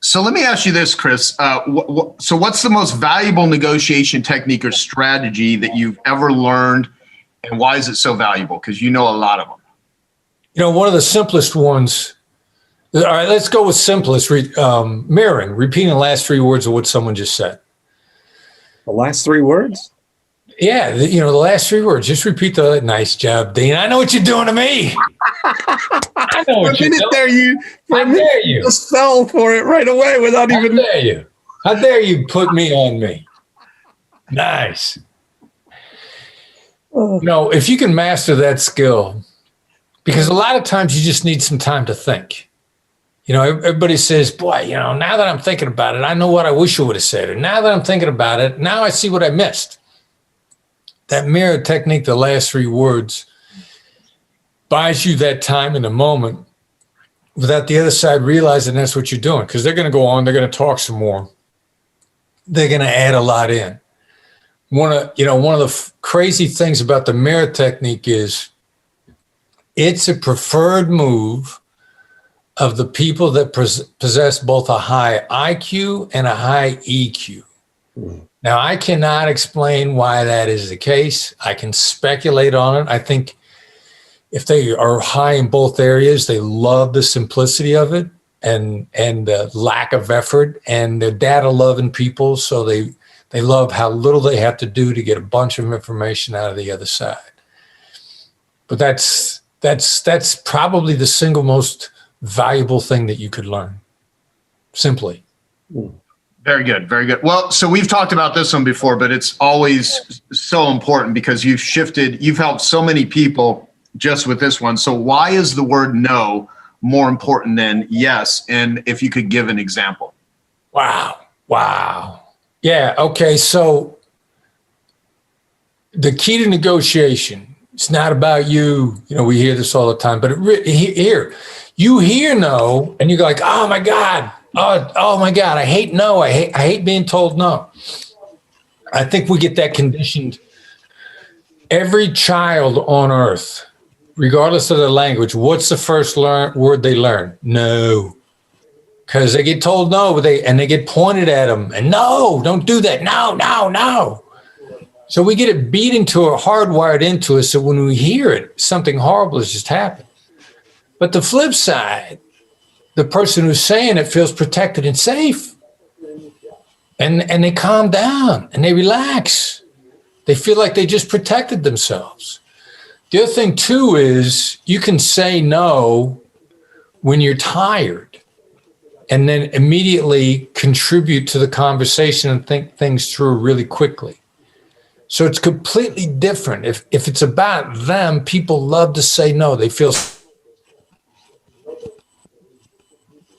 So let me ask you this, Chris. So what's the most valuable negotiation technique or strategy that you've ever learned, and why is it so valuable? Because you know a lot of them. One of the simplest ones. All right, let's go with simplest. Mirroring, repeating the last three words of what someone just said. The last three words? Yeah, the last three words. Just repeat the nice job, Dean. I know what you're doing to me. I know what you're doing. How dare you just fell for it right away without even. How dare you? How dare you put me on me? Nice. If you can master that skill, because a lot of times you just need some time to think. Everybody says, boy, now that I'm thinking about it, I know what I wish I would have said. Or now that I'm thinking about it, now I see what I missed. That mirror technique, the last three words, buys you that time in the moment without the other side realizing that's what you're doing. Because they're going to go on, they're going to talk some more. They're going to add a lot in. One of the crazy things about the mirror technique is it's a preferred move of the people that possess both a high IQ and a high EQ. Now, I cannot explain why that is the case. I can speculate on it. I think if they are high in both areas, they love the simplicity of it and the lack of effort, and they're data-loving people, so they love how little they have to do to get a bunch of information out of the other side. But that's probably the single most valuable thing that you could learn, simply. Very good. Very good. Well, so we've talked about this one before, but it's always so important because you've helped so many people just with this one. So why is the word no more important than yes? And if you could give an example. Wow. Yeah. Okay. So the key to negotiation, it's not about you. We hear this all the time, but you hear no, and you're like, oh my God, I hate no. I hate being told no. I think we get that conditioned. Every child on earth, regardless of their language, what's the first word they learn? No. Because they get told no, they get pointed at them, and no, don't do that. No. So we get it beat into or hardwired into us. So when we hear it, something horrible has just happened. But the flip side, the person who's saying it feels protected and safe. And they calm down and they relax. They feel like they just protected themselves. The other thing, too, is you can say no when you're tired and then immediately contribute to the conversation and think things through really quickly. So it's completely different. If it's about them, people love to say no. They feel,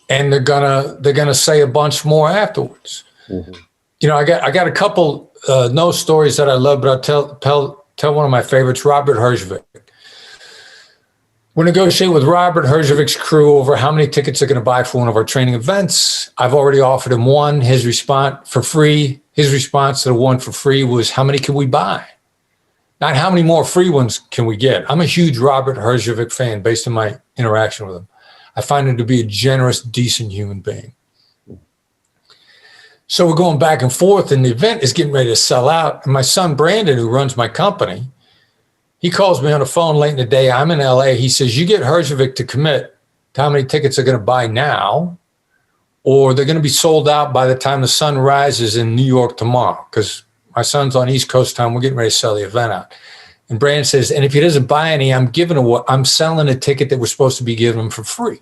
and they're gonna say a bunch more afterwards. Mm-hmm. I got a couple no stories that I love, but I'll tell one of my favorites, Robert Herjavec. We're negotiating with Robert Herjavec's crew over how many tickets they're going to buy for one of our training events. I've already offered him one. His response for free. His response to the one for free was, how many can we buy? Not how many more free ones can we get. I'm a huge Robert Herjavec fan based on my interaction with him. I find him to be a generous, decent human being. So we're going back and forth, and the event is getting ready to sell out. And my son, Brandon, who runs my company, he calls me on the phone late in the day. I'm in LA. He says, you get Herjavec to commit to how many tickets they're going to buy now, or they're going to be sold out by the time the sun rises in New York tomorrow, because my son's on East Coast time. We're getting ready to sell the event out. And Brandon says, and if he doesn't buy any, I'm selling a ticket that we're supposed to be giving him for free.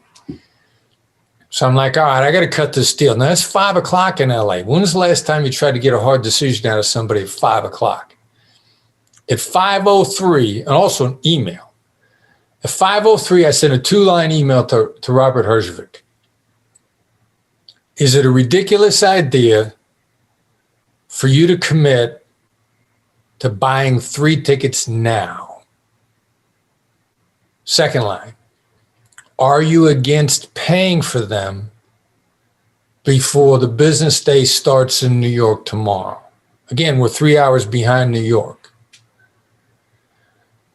So I'm like, all right, I got to cut this deal. Now it's 5:00 in LA. When was the last time you tried to get a hard decision out of somebody at 5:00? At 5:03, and also an email. At 5:03, I sent a 2-line email to Robert Herjavec. Is it a ridiculous idea for you to commit to buying 3 tickets now? Second line. Are you against paying for them before the business day starts in New York tomorrow? Again, we're 3 hours behind New York.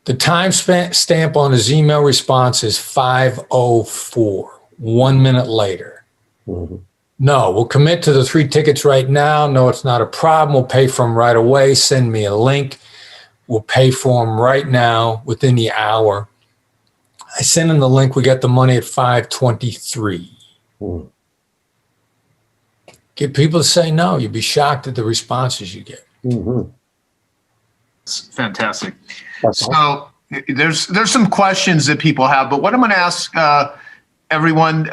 The time stamp on his email response is 5:04, 1 minute later. Mm-hmm. No, we'll commit to the 3 tickets right now. No, it's not a problem. We'll pay for them right away. Send me a link. We'll pay for them right now within the hour. I send them the link. We got the money at 5:23. Get people to say no. You'd be shocked at the responses you get. It's fantastic. So there's some questions that people have, but what I'm going to ask everyone,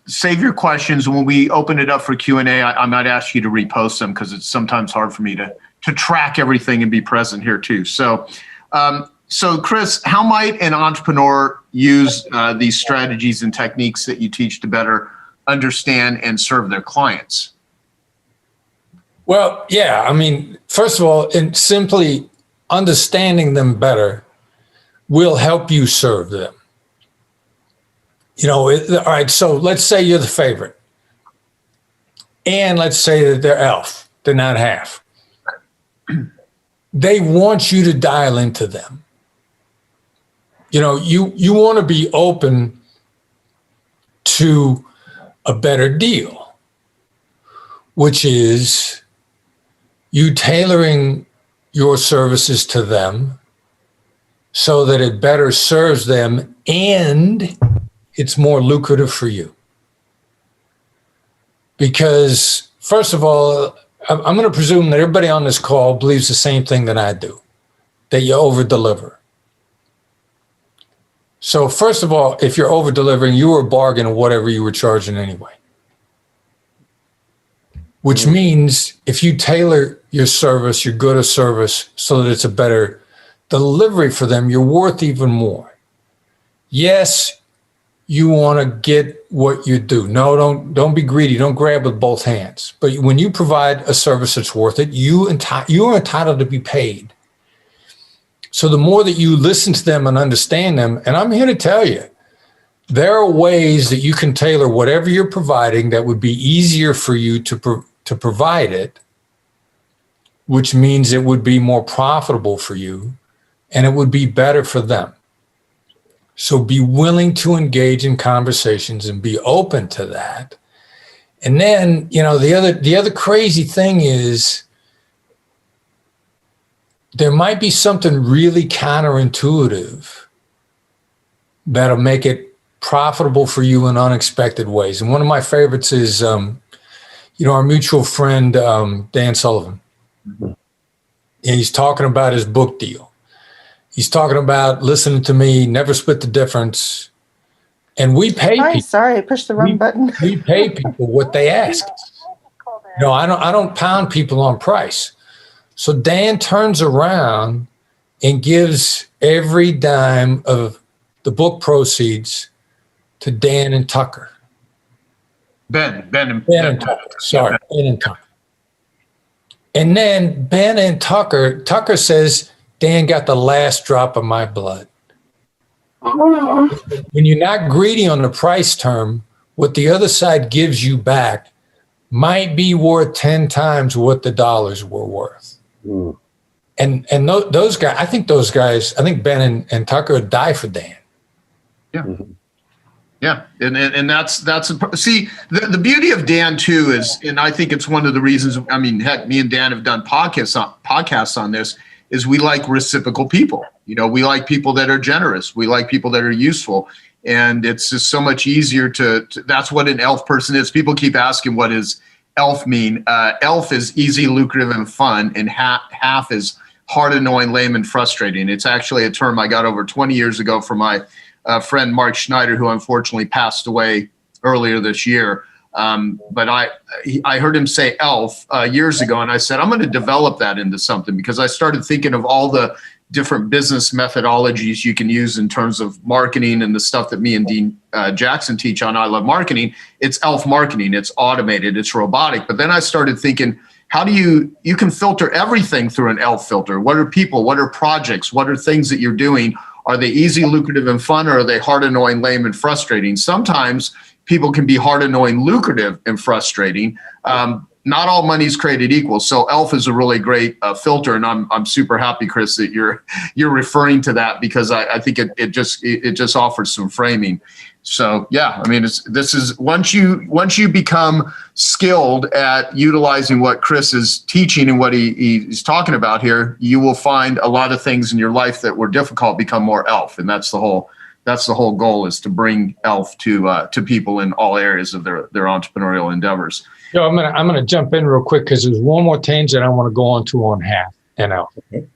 save your questions. When we open it up for Q&A, I might ask you to repost them because it's sometimes hard for me to track everything and be present here too. So, Chris, how might an entrepreneur use these strategies and techniques that you teach to better understand and serve their clients? Well, yeah. I mean, first of all, in simply understanding them better will help you serve them. All right, so let's say you're the favorite. And let's say that they're elf. They're not half. They want you to dial into them. You want to be open to a better deal, which is you tailoring your services to them so that it better serves them and it's more lucrative for you. Because, first of all, I'm going to presume that everybody on this call believes the same thing that I do, that you over-deliver. So, first of all, if you're over-delivering, you were bargaining whatever you were charging anyway. Which means if you tailor your service, your good of service, so that it's a better delivery for them, you're worth even more. Yes, you want to get what you do. No, don't be greedy. Don't grab with both hands. But when you provide a service that's worth it, you are entitled to be paid. So the more that you listen to them and understand them, and I'm here to tell you, there are ways that you can tailor whatever you're providing that would be easier for you to provide it, which means it would be more profitable for you and it would be better for them. So be willing to engage in conversations and be open to that. And then, the other crazy thing is there might be something really counterintuitive that'll make it profitable for you in unexpected ways. And one of my favorites is, our mutual friend, Dan Sullivan. And he's talking about his book deal. He's talking about listening to me, never split the difference. And we pay people. Sorry, I pushed the wrong button. We pay people what they ask. I don't pound people on price. So Dan turns around and gives every dime of the book proceeds to Dan and Tucker. Ben and Tucker. Sorry, Ben and Tucker. And then Ben and Tucker says, Dan got the last drop of my blood. When you're not greedy on the price term, what the other side gives you back might be worth 10 times what the dollars were worth. And those guys, I think Ben and Tucker would die for Dan. Yeah. Yeah. And that's see, the beauty of Dan too is, and I think it's one of the reasons, heck, me and Dan have done podcasts on this, is we like reciprocal people. We like people that are generous. We like people that are useful. And it's just so much easier to that's what an ELF person is. People keep asking, what does ELF mean? ELF is easy, lucrative, and fun. And half is hard, annoying, lame, and frustrating. It's actually a term I got over 20 years ago from my friend Mark Schneider, who unfortunately passed away earlier this year. But I heard him say ELF years ago, and I said, I'm going to develop that into something, because I started thinking of all the different business methodologies you can use in terms of marketing and the stuff that me and Dean Jackson teach on I Love Marketing. It's ELF marketing. It's automated. It's robotic. But then I started thinking, how do you can filter everything through an ELF filter? What are people? What are projects? What are things that you're doing? Are they easy, lucrative, and fun, or are they hard, annoying, lame, and frustrating? Sometimes people can be hard, annoying, lucrative, and frustrating. not all money's created equal. So ELF is a really great filter, and I'm super happy, Chris, that you're referring to that, because I think it just offers some framing. So yeah, I mean, this is once you become skilled at utilizing what Chris is teaching and what he's talking about here, you will find a lot of things in your life that were difficult become more ELF, and that's the whole goal, is to bring ELF to people in all areas of their entrepreneurial endeavors. Yo, I'm gonna jump in real quick, because there's one more tangent I want to go on to on half and ELF. Okay.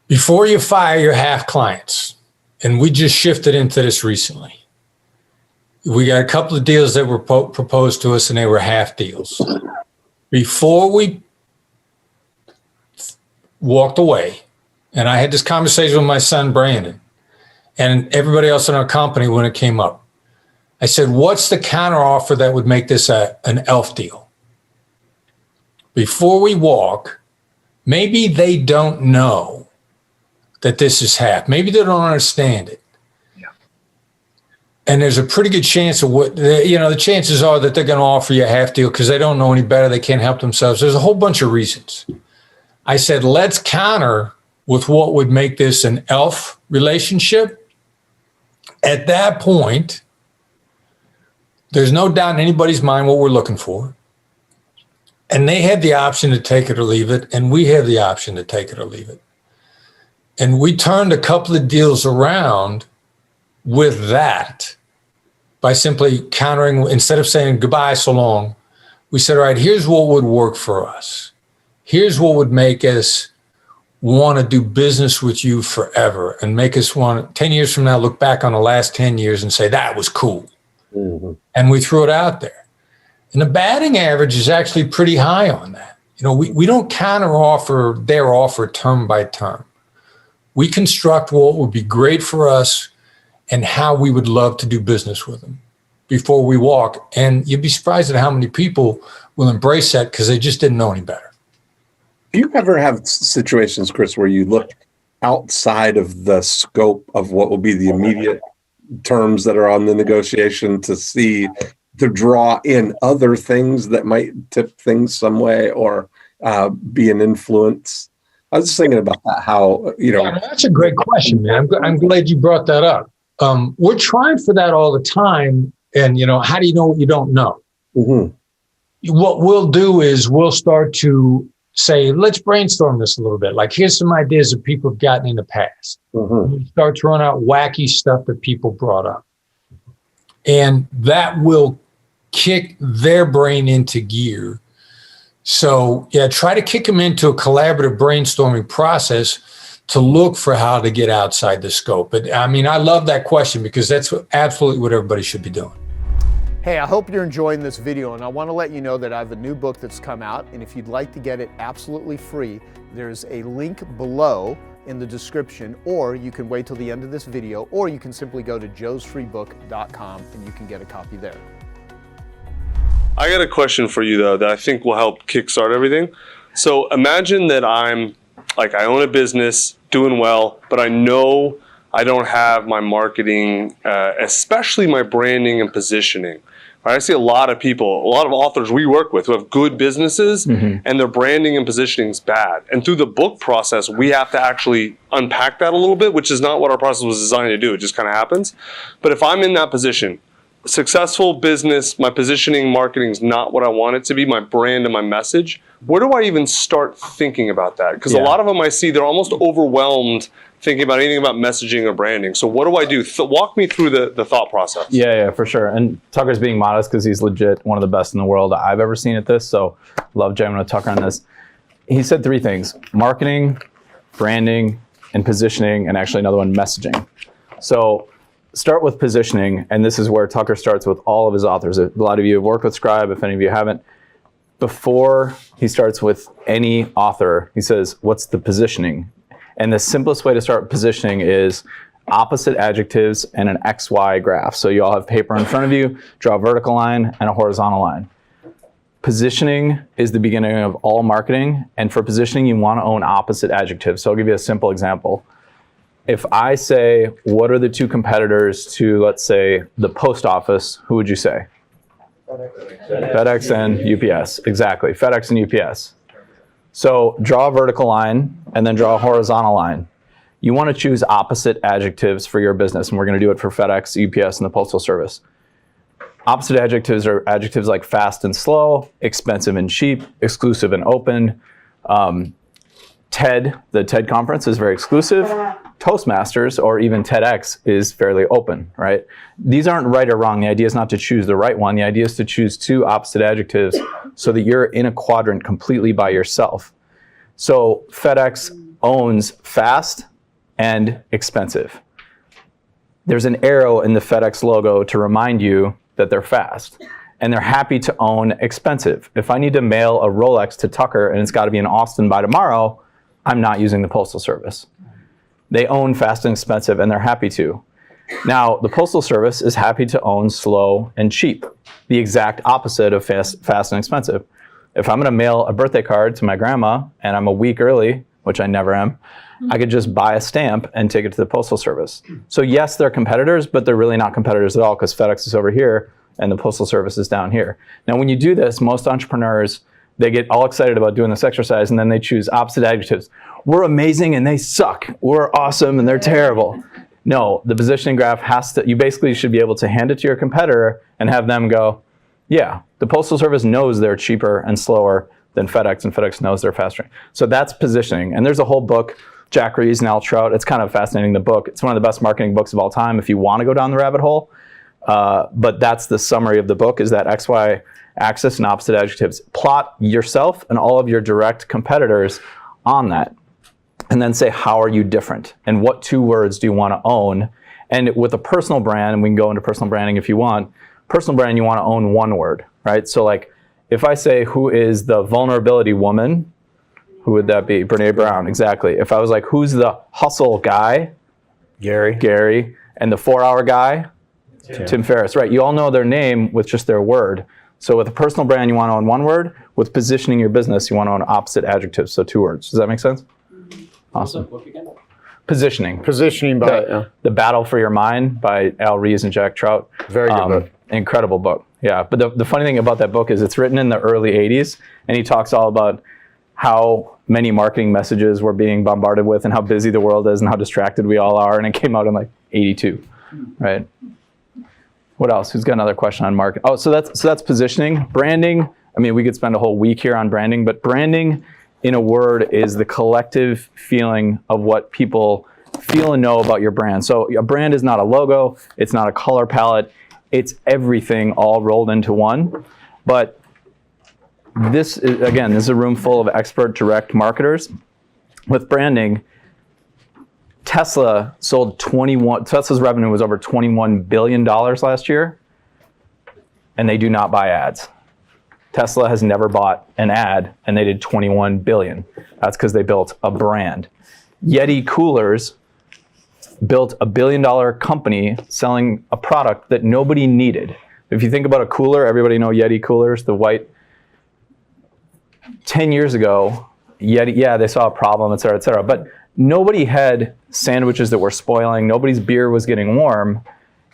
Before you fire your half clients, and we just shifted into this recently, we got a couple of deals that were proposed to us, and they were half deals. Before we walked away, and I had this conversation with my son, Brandon, and everybody else in our company when it came up. I said, what's the counter offer that would make this an ELF deal? Before we walk, maybe they don't know that this is half. Maybe they don't understand it. Yeah. And there's a pretty good chance of the chances are that they're going to offer you a half deal because they don't know any better. They can't help themselves. There's a whole bunch of reasons. I said, let's counter with what would make this an ELF relationship. At that point, there's no doubt in anybody's mind what we're looking for. And they have the option to take it or leave it, and we have the option to take it or leave it. And we turned a couple of deals around with that by simply countering. Instead of saying goodbye, so long, we said, all right, here's what would work for us. Here's what would make us want to do business with you forever and make us want 10 years from now, look back on the last 10 years and say, that was cool. Mm-hmm. And we threw it out there. And the batting average is actually pretty high on that. We don't counter offer their offer term by term. We construct what would be great for us and how we would love to do business with them before we walk. And you'd be surprised at how many people will embrace that because they just didn't know any better. Do you ever have situations, Chris, where you look outside of the scope of what will be the immediate terms that are on the negotiation to draw in other things that might tip things some way or be an influence? I was just thinking about that, how, Yeah, that's a great question, man. I'm glad you brought that up. We're trying for that all the time. And, how do you know what you don't know? Mm-hmm. What we'll do is we'll start to say, let's brainstorm this a little bit. Like, here's some ideas that people have gotten in the past. Mm-hmm. We start throwing out wacky stuff that people brought up. And that will kick their brain into gear. So, yeah, try to kick them into a collaborative brainstorming process to look for how to get outside the scope. But I mean, I love that question because that's absolutely what everybody should be doing. Hey, I hope you're enjoying this video, and I want to let you know that I have a new book that's come out, and if you'd like to get it absolutely free, there's a link below in the description, or you can wait till the end of this video, or you can simply go to joesfreebook.com and you can get a copy there. I got a question for you, though, that I think will help kickstart everything. So imagine that I own a business, doing well, but I know I don't have my marketing, especially my branding and positioning. Right? I see a lot of people, a lot of authors we work with who have good businesses, mm-hmm. and their branding and positioning is bad. And through the book process, we have to actually unpack that a little bit, which is not what our process was designed to do. It just kind of happens. But if I'm in that position, successful business, my positioning, marketing is not what I want it to be, my brand and my message, where do I even start thinking about that? Because a lot of them I see, they're almost overwhelmed thinking about anything about messaging or branding. So what do I do? Walk me through the thought process. Yeah, for sure. And Tucker's being modest because he's legit one of the best in the world I've ever seen at this. So love jamming with Tucker on this. He said three things: marketing, branding, and positioning, and actually another one, messaging. So start with positioning, and this is where Tucker starts with all of his authors. A lot of you have worked with Scribe. If any of you haven't, before he starts with any author, he says, what's the positioning? And the simplest way to start positioning is opposite adjectives and an XY graph. So you all have paper in front of you, draw a vertical line and a horizontal line. Positioning is the beginning of all marketing. And for positioning, you want to own opposite adjectives. So I'll give you a simple example. If I say, what are the two competitors to, let's say, the post office, who would you say? FedEx and UPS, exactly. FedEx and UPS. So draw a vertical line and then draw a horizontal line. You want to choose opposite adjectives for your business, and we're going to do it for FedEx, UPS, and the Postal Service. Opposite adjectives are adjectives like fast and slow, expensive and cheap, exclusive and open. TED, the TED conference, is very exclusive. Toastmasters or even TEDx is fairly open, right? These aren't right or wrong. The idea is not to choose the right one. The idea is to choose two opposite adjectives so that you're in a quadrant completely by yourself. So FedEx owns fast and expensive. There's an arrow in the FedEx logo to remind you that they're fast. And they're happy to own expensive. If I need to mail a Rolex to Tucker and it's got to be in Austin by tomorrow, I'm not using the Postal Service. They own fast and expensive, and they're happy to. Now, the Postal Service is happy to own slow and cheap, the exact opposite of fast and expensive. If I'm going to mail a birthday card to my grandma and I'm a week early, which I never am, I could just buy a stamp and take it to the Postal Service. So yes, they're competitors, but they're really not competitors at all because FedEx is over here and the Postal Service is down here. Now, when you do this, most entrepreneurs, they get all excited about doing this exercise and then they choose opposite adjectives. We're amazing and they suck. We're awesome and they're terrible. No, the positioning graph has to, you basically should be able to hand it to your competitor and have them go, yeah, the Postal Service knows they're cheaper and slower than FedEx, and FedEx knows they're faster. So that's positioning. And there's a whole book, Jack Rees and Al Trout. It's kind of fascinating, the book. It's one of the best marketing books of all time if you want to go down the rabbit hole. But that's the summary of the book, is that XY axis and opposite adjectives. Plot yourself and all of your direct competitors on that. And then say, how are you different? And what two words do you want to own? And with a personal brand, and we can go into personal branding if you want, personal brand, you want to own one word, right? So like, if I say, who is the vulnerability woman? Who would that be? Brene Brown, exactly. If I was like, who's the hustle guy? Gary. And the 4-hour guy? Tim Ferriss, right? You all know their name with just their word. So with a personal brand, you want to own one word. With positioning your business, you want to own opposite adjectives, so 2 words. Does that make sense? Awesome. Positioning. Positioning by The Battle for Your Mind by Al Rees and Jack Trout. Very good book. Incredible book. Yeah. But the funny thing about that book is it's written in the early 80s, and he talks all about how many marketing messages we're being bombarded with and how busy the world is and how distracted we all are. And it came out in like 82, right? What else? Who's got another question on marketing? Oh, so that's positioning. Branding. I mean, we could spend a whole week here on branding, but branding in a word is the collective feeling of what people feel and know about your brand. So a brand is not a logo. It's not a color palette. It's everything all rolled into one. But this is a room full of expert direct marketers. With branding, Tesla's revenue was over $21 billion last year, and they do not buy ads. Tesla has never bought an ad, and they did $21 billion. That's because they built a brand. Yeti Coolers built a $1 billion company selling a product that nobody needed. If you think about a cooler, everybody know Yeti Coolers, the white. 10 years ago, Yeti, yeah, they saw a problem, et cetera, but nobody had sandwiches that were spoiling. Nobody's beer was getting warm.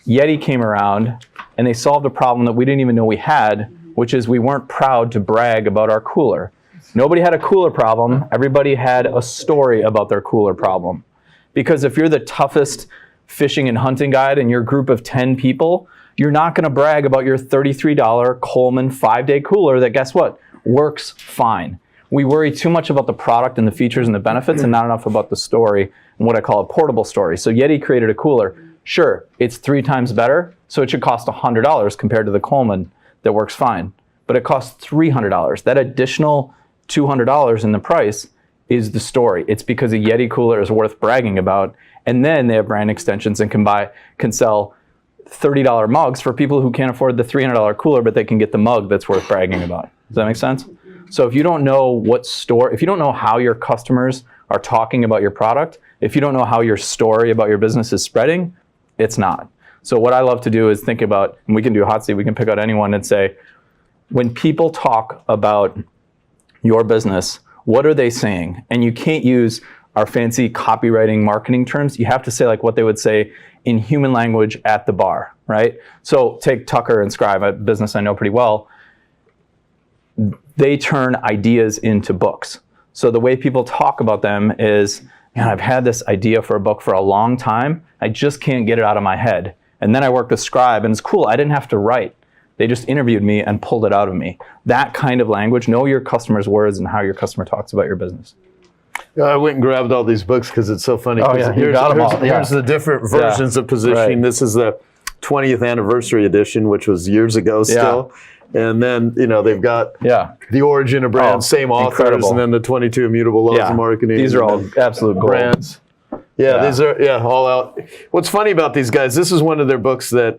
Yeti came around, and they solved a problem that we didn't even know we had, which is we weren't proud to brag about our cooler. Nobody had a cooler problem. Everybody had a story about their cooler problem. Because if you're the toughest fishing and hunting guide in your group of 10 people, you're not going to brag about your $33 Coleman 5-day cooler that, guess what, works fine. We worry too much about the product and the features and the benefits and not enough about the story and what I call a portable story. So Yeti created a cooler. Sure, it's 3 times better, so it should cost $100 compared to the Coleman that works fine. But it costs $300. That additional $200 in the price is the story. It's because a Yeti cooler is worth bragging about. And then they have brand extensions and can sell $30 mugs for people who can't afford the $300 cooler, but they can get the mug that's worth bragging about. Does that make sense? So if you don't know if you don't know how your customers are talking about your product, if you don't know how your story about your business is spreading, it's not. So what I love to do is think about, and we can do a hot seat, we can pick out anyone and say, when people talk about your business, what are they saying? And you can't use our fancy copywriting marketing terms. You have to say like what they would say in human language at the bar, right? So take Tucker and Scribe, a business I know pretty well. They turn ideas into books. So the way people talk about them is, man, I've had this idea for a book for a long time. I just can't get it out of my head. And then I worked with Scribe, and it's cool. I didn't have to write. They just interviewed me and pulled it out of me. That kind of language, know your customer's words and how your customer talks about your business. Yeah, I went and grabbed all these books because it's so funny. Oh, yeah, Here's the different versions of positioning. Right. This is the 20th anniversary edition, which was years ago still. And then, they've got the origin of brands, same authors, incredible. And then the 22 immutable laws of marketing. These are all absolute brands. These are all out. What's funny about these guys, this is one of their books that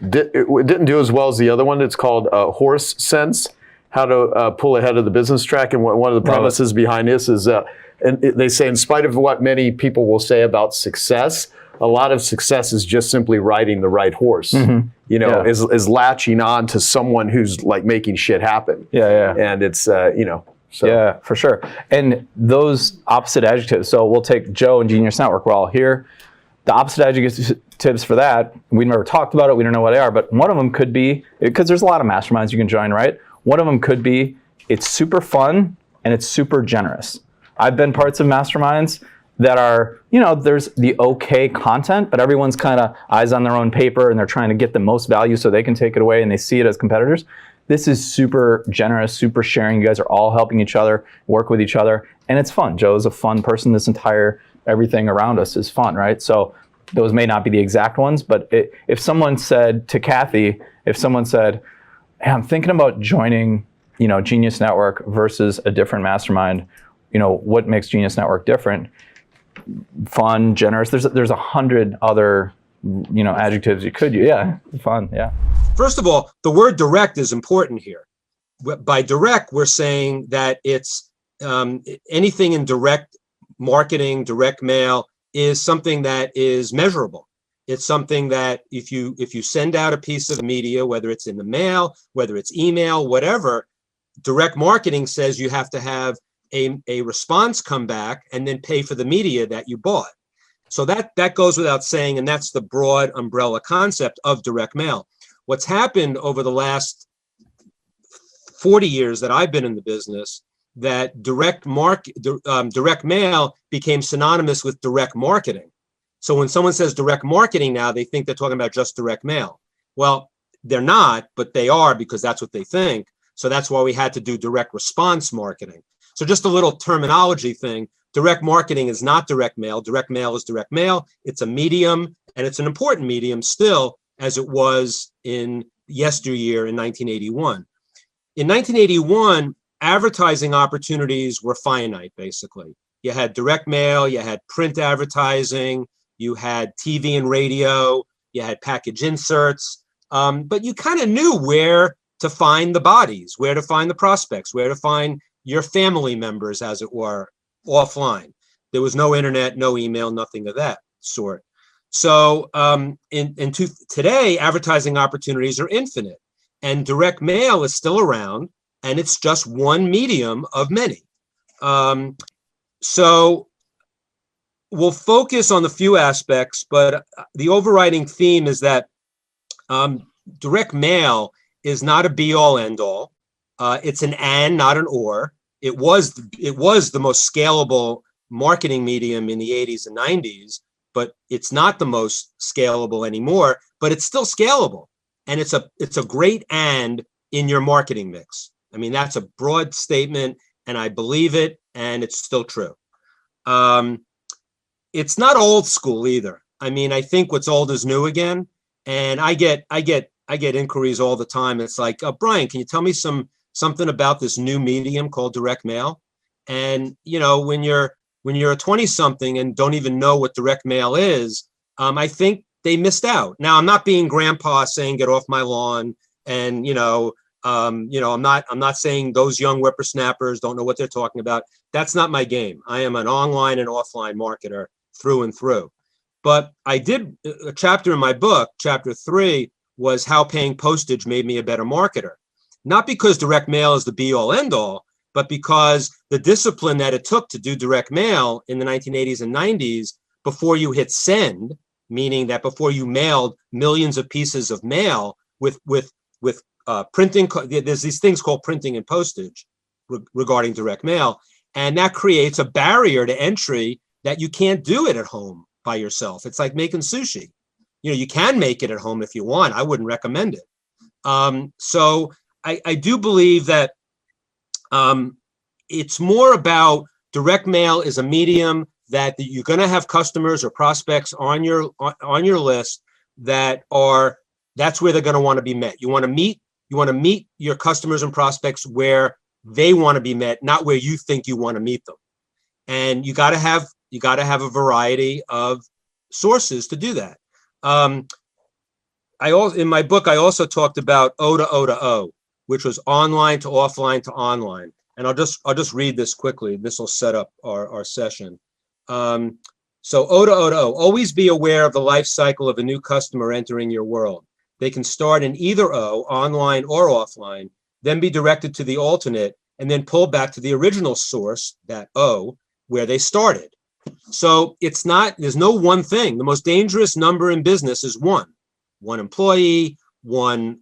it didn't do as well as the other one. It's called Horse Sense, How to Pull Ahead of the Business Track. And one of the premises behind this is, and they say, in spite of what many people will say about success, a lot of success is just simply riding the right horse. Is latching on to someone who's like making shit happen. And it's, So. Yeah, for sure. And those opposite adjectives. So we'll take Joe and Genius Network. We're all here. The opposite adjectives for that, we never talked about it. We don't know what they are. But one of them could be, because there's a lot of masterminds you can join, right? One of them could be, it's super fun and it's super generous. I've been parts of masterminds that are, there's the okay content, but everyone's kind of eyes on their own paper and they're trying to get the most value so they can take it away and they see it as competitors. This is super generous, super sharing. You guys are all helping each other, work with each other, and it's fun. Joe's a fun person. This entire everything around us is fun, right? So those may not be the exact ones, but if someone said to Kathy, hey, I'm thinking about joining, Genius Network versus a different mastermind, what makes Genius Network different? Fun, generous. There's 100 other, adjectives you could use. Yeah, fun. Yeah. First of all, the word direct is important here. By direct, we're saying that it's anything in direct marketing, direct mail is something that is measurable. It's something that if you send out a piece of media, whether it's in the mail, whether it's email, whatever, direct marketing says you have to have a response come back and then pay for the media that you bought. So that goes without saying, and that's the broad umbrella concept of direct mail. What's happened over the last 40 years that I've been in the business, that direct mail became synonymous with direct marketing. So when someone says direct marketing now, they think they're talking about just direct mail. Well, they're not, but they are because that's what they think. So that's why we had to do direct response marketing. So just a little terminology thing. Direct marketing is not direct mail. Direct mail is direct mail. It's a medium, and it's an important medium still, as it was in yesteryear in 1981. In 1981, advertising opportunities were finite, basically. You had direct mail, you had print advertising, you had TV and radio, you had package inserts, but you kind of knew where to find the bodies, where to find the prospects, where to find your family members, as it were, offline. There was no internet, no email, nothing of that sort. So today, advertising opportunities are infinite, and direct mail is still around, and it's just one medium of many. So we'll focus on the few aspects, but the overriding theme is that direct mail is not a be-all, end-all. It's an and, not an or. It was the most scalable marketing medium in the 80s and 90s, but it's not the most scalable anymore, but it's still scalable. And it's a great and in your marketing mix. I mean, that's a broad statement, and I believe it, and it's still true. It's not old school either. I mean, I think what's old is new again. And I get inquiries all the time. It's like, Brian, can you tell me something about this new medium called direct mail? And when you're a 20-something and don't even know what direct mail is, I think they missed out. Now, I'm not being grandpa saying get off my lawn, and I'm not saying those young whippersnappers don't know what they're talking about. That's not my game. I am an online and offline marketer through and through. But I did a chapter in my book, chapter 3, was how paying postage made me a better marketer. Not because direct mail is the be-all, end-all, but because the discipline that it took to do direct mail in the 1980s and 90s before you hit send, meaning that before you mailed millions of pieces of mail with printing, there's these things called printing and postage regarding direct mail, and that creates a barrier to entry that you can't do it at home by yourself. It's like making sushi. You can make it at home if you want. I wouldn't recommend it. So I do believe that it's more about direct mail is a medium that you're going to have customers or prospects on your list that's where they're going to want to be met. You want to meet your customers and prospects where they want to be met, not where you think you want to meet them. And you got to have a variety of sources to do that. In my book, I also talked about O to O to O, which was online to offline to online. And I'll just read this quickly. This will set up our session. So O to O to O, always be aware of the life cycle of a new customer entering your world. They can start in either O, online or offline, then be directed to the alternate, and then pull back to the original source, that O, where they started. So there's no one thing. The most dangerous number in business is one employee, one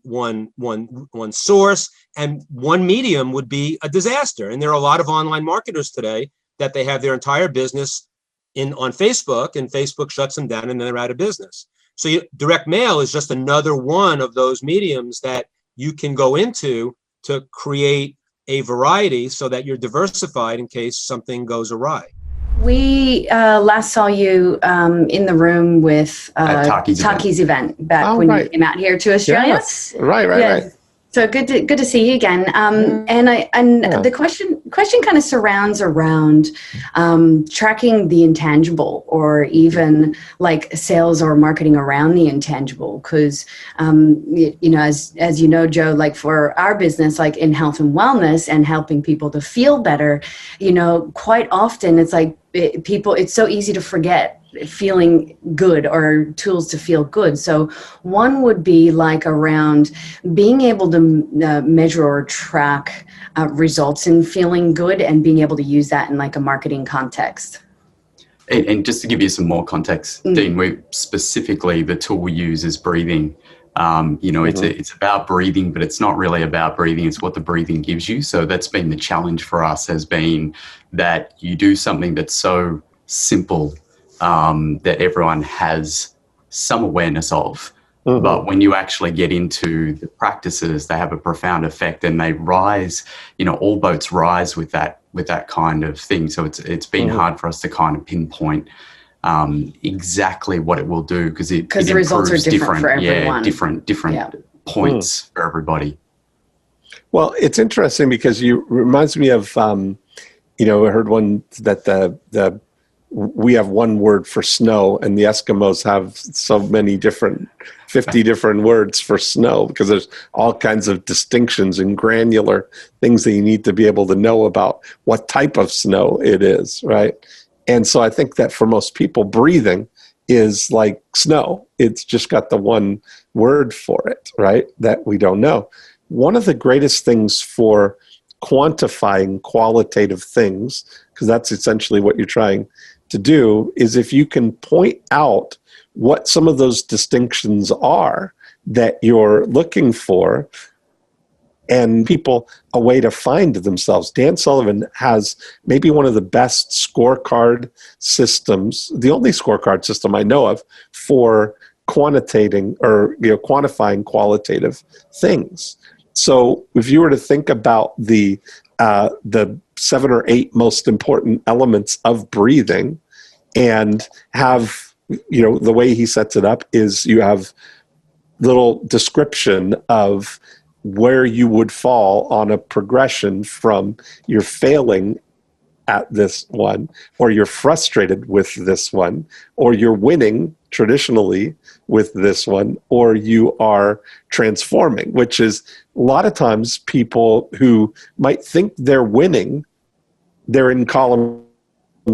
source, and one medium would be a disaster. And there are a lot of online marketers today that they have their entire business on Facebook, and Facebook shuts them down, and then they're out of business. So direct mail is just another one of those mediums that you can go into to create a variety so that you're diversified in case something goes awry. We last saw you in the room with Taki's event back when you came out here to Australia. Yes. Right. So good to see you again. The question kind of surrounds around tracking the intangible, or even like sales or marketing around the intangible. Because as you know, Joe, like for our business, like in health and wellness and helping people to feel better, quite often it's like it's so easy to forget feeling good or tools to feel good. So one would be like around being able to measure or track results in feeling good, and being able to use that in like a marketing context. And just to give you some more context, Dean, the tool we use is breathing. It's about breathing, but it's not really about breathing. It's what the breathing gives you. So that's been the challenge for us, has been that you do something that's so simple that everyone has some awareness of. Mm-hmm. But when you actually get into the practices, they have a profound effect, and they rise, all boats rise with that kind of thing. So it's been hard for us to kind of pinpoint exactly what it will do, because the results are different for everyone. Different points for everybody. Well, it's interesting because reminds me of, I heard one that we have one word for snow, and the Eskimos have so many 50 different words for snow, because there's all kinds of distinctions and granular things that you need to be able to know about what type of snow it is, right? And so I think that for most people, breathing is like snow. It's just got the one word for it, right? That we don't know. One of the greatest things for quantifying qualitative things, because that's essentially what you're trying to do, is if you can point out what some of those distinctions are that you're looking for, and people a way to find themselves. Dan Sullivan has maybe one of the best scorecard systems, the only scorecard system I know of for quantitating or quantifying qualitative things. So if you were to think about the 7 or 8 most important elements of breathing, and have, the way he sets it up is you have little description of where you would fall on a progression from you're failing at this one, or you're frustrated with this one, or you're winning traditionally with this one, or you are transforming, which is a lot of times people who might think they're winning, they're in column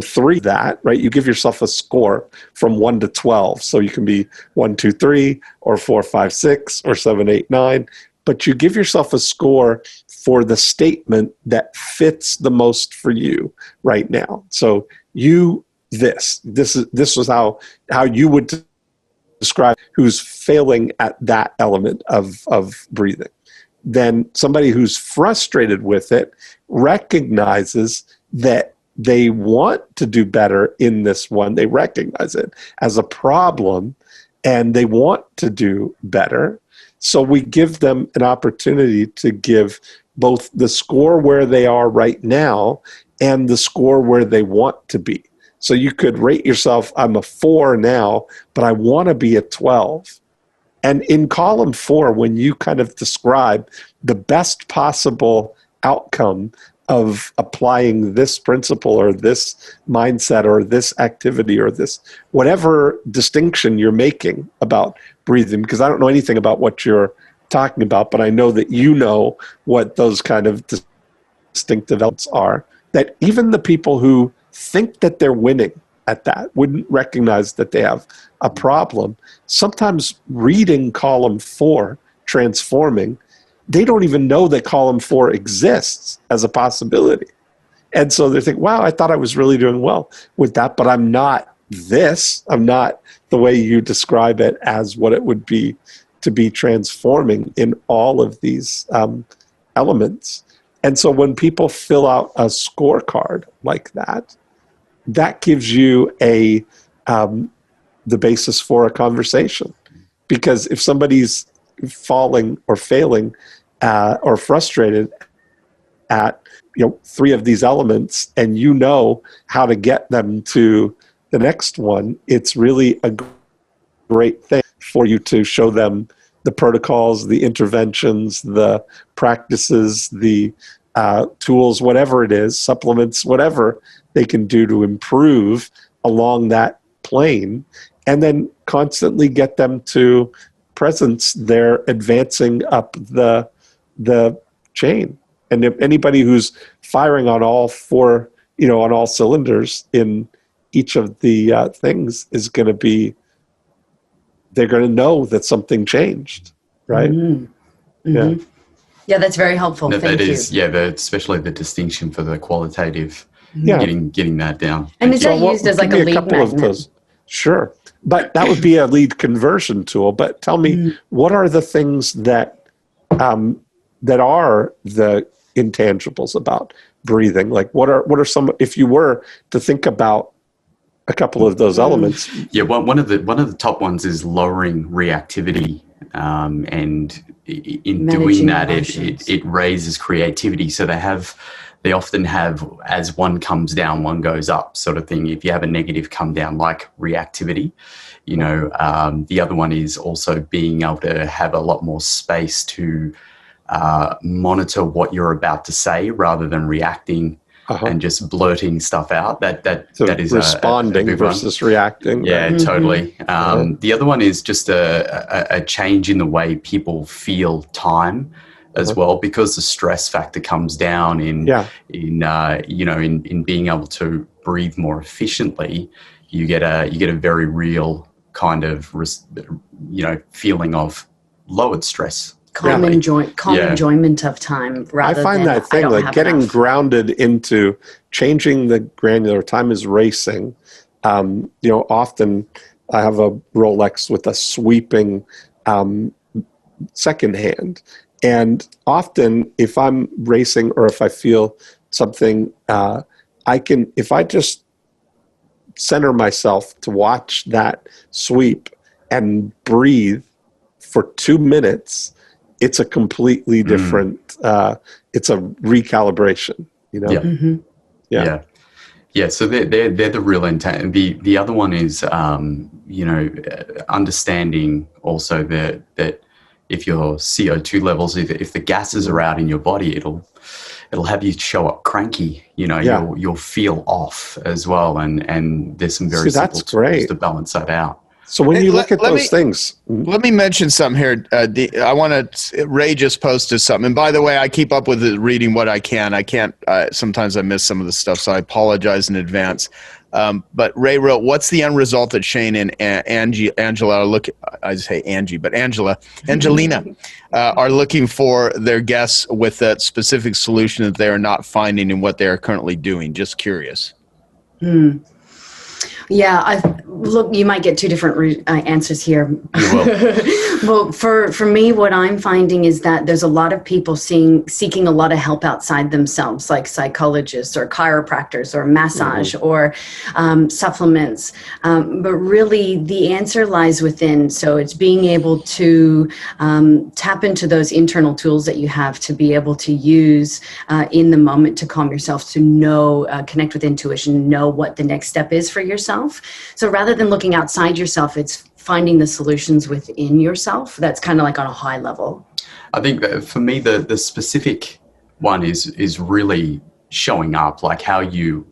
3, that, right? You give yourself a score from 1 to 12. So you can be 1, 2, 3, or 4, 5, 6, or 7, 8, 9. But you give yourself a score for the statement that fits the most for you right now. So this was how you would describe who's failing at that element of breathing. Then somebody who's frustrated with it recognizes that they want to do better in this one. They recognize it as a problem and they want to do better. So we give them an opportunity to give both the score where they are right now and the score where they want to be. So you could rate yourself, I'm a 4 now, but I want to be a 12. And in column 4, when you kind of describe the best possible outcome of applying this principle or this mindset or this activity or this whatever distinction you're making about breathing, because I don't know anything about what you're talking about, but I know that you know what those kind of distinctive elements are, that even the people who think that they're winning at that wouldn't recognize that they have a problem. Sometimes reading column 4, transforming, they don't even know that column 4 exists as a possibility. And so they think, wow, I thought I was really doing well with that, but I'm not this. I'm not the way you describe it as what it would be to be transforming in all of these elements. And so when people fill out a scorecard like that, that gives you the basis for a conversation. Because if somebody's falling or failing or frustrated at 3 of these elements, and you know how to get them to the next one, it's really a great thing for you to show them the protocols, the interventions, the practices, the tools, whatever it is, supplements, whatever they can do to improve along that plane, and then constantly get them to presence they're advancing up the chain. And if anybody who's firing on all 4, on all cylinders in each of the things is going to be, they're going to know that something changed, right? Mm-hmm. Mm-hmm. Yeah, that's very helpful. Thank you. Especially the distinction for the qualitative, getting that down. And is that used as like a lead magnet? Sure. But that would be a lead conversion tool. But tell me, what are the things that that are the intangibles about breathing? Like what are some, if you were to think about a couple of those elements? Yeah, one of the top ones is lowering reactivity. And in doing that, it raises creativity. So they often have, as one comes down, one goes up sort of thing. If you have a negative come down, like reactivity, the other one is also being able to have a lot more space to monitor what you're about to say rather than reacting and just blurting stuff out. That is responding a versus reacting. Yeah, right? Totally. The other one is just a change in the way people feel time as well, because the stress factor comes down in being able to breathe more efficiently. You get a very real kind of feeling of lowered stress. Calm enjoyment of time rather than I find that thing like getting grounded into changing the granular. Time is racing. Often I have a Rolex with a sweeping second hand. And often if I'm racing or if I feel something, if I just center myself to watch that sweep and breathe for 2 minutes, it's a completely different, it's a recalibration, Yeah. Mm-hmm. Yeah. So they're the real intent. The other one is, understanding also that if your CO2 levels, if the gases are out in your body, it'll have you show up cranky. You'll feel off as well. And there's some very simple tools to balance that out. So when you look at those things, let me mention something here. Ray just posted something. And by the way, I keep up with it, reading what I can. I can't, sometimes I miss some of the stuff, so I apologize in advance. But Ray wrote, what's the end result that Shane and Angelina are looking for their guests with that specific solution that they are not finding in what they are currently doing? Just curious. Yeah, look, you might get two different answers here. You will. Well, for me, what I'm finding is that there's a lot of people seeking a lot of help outside themselves, like psychologists or chiropractors or massage or supplements. But really, the answer lies within. So it's being able to tap into those internal tools that you have to be able to use in the moment to calm yourself, to know, connect with intuition, know what the next step is for yourself. So rather than looking outside yourself, it's finding the solutions within yourself. That's kind of like on a high level. I think that for me, the specific one is really showing up, like how you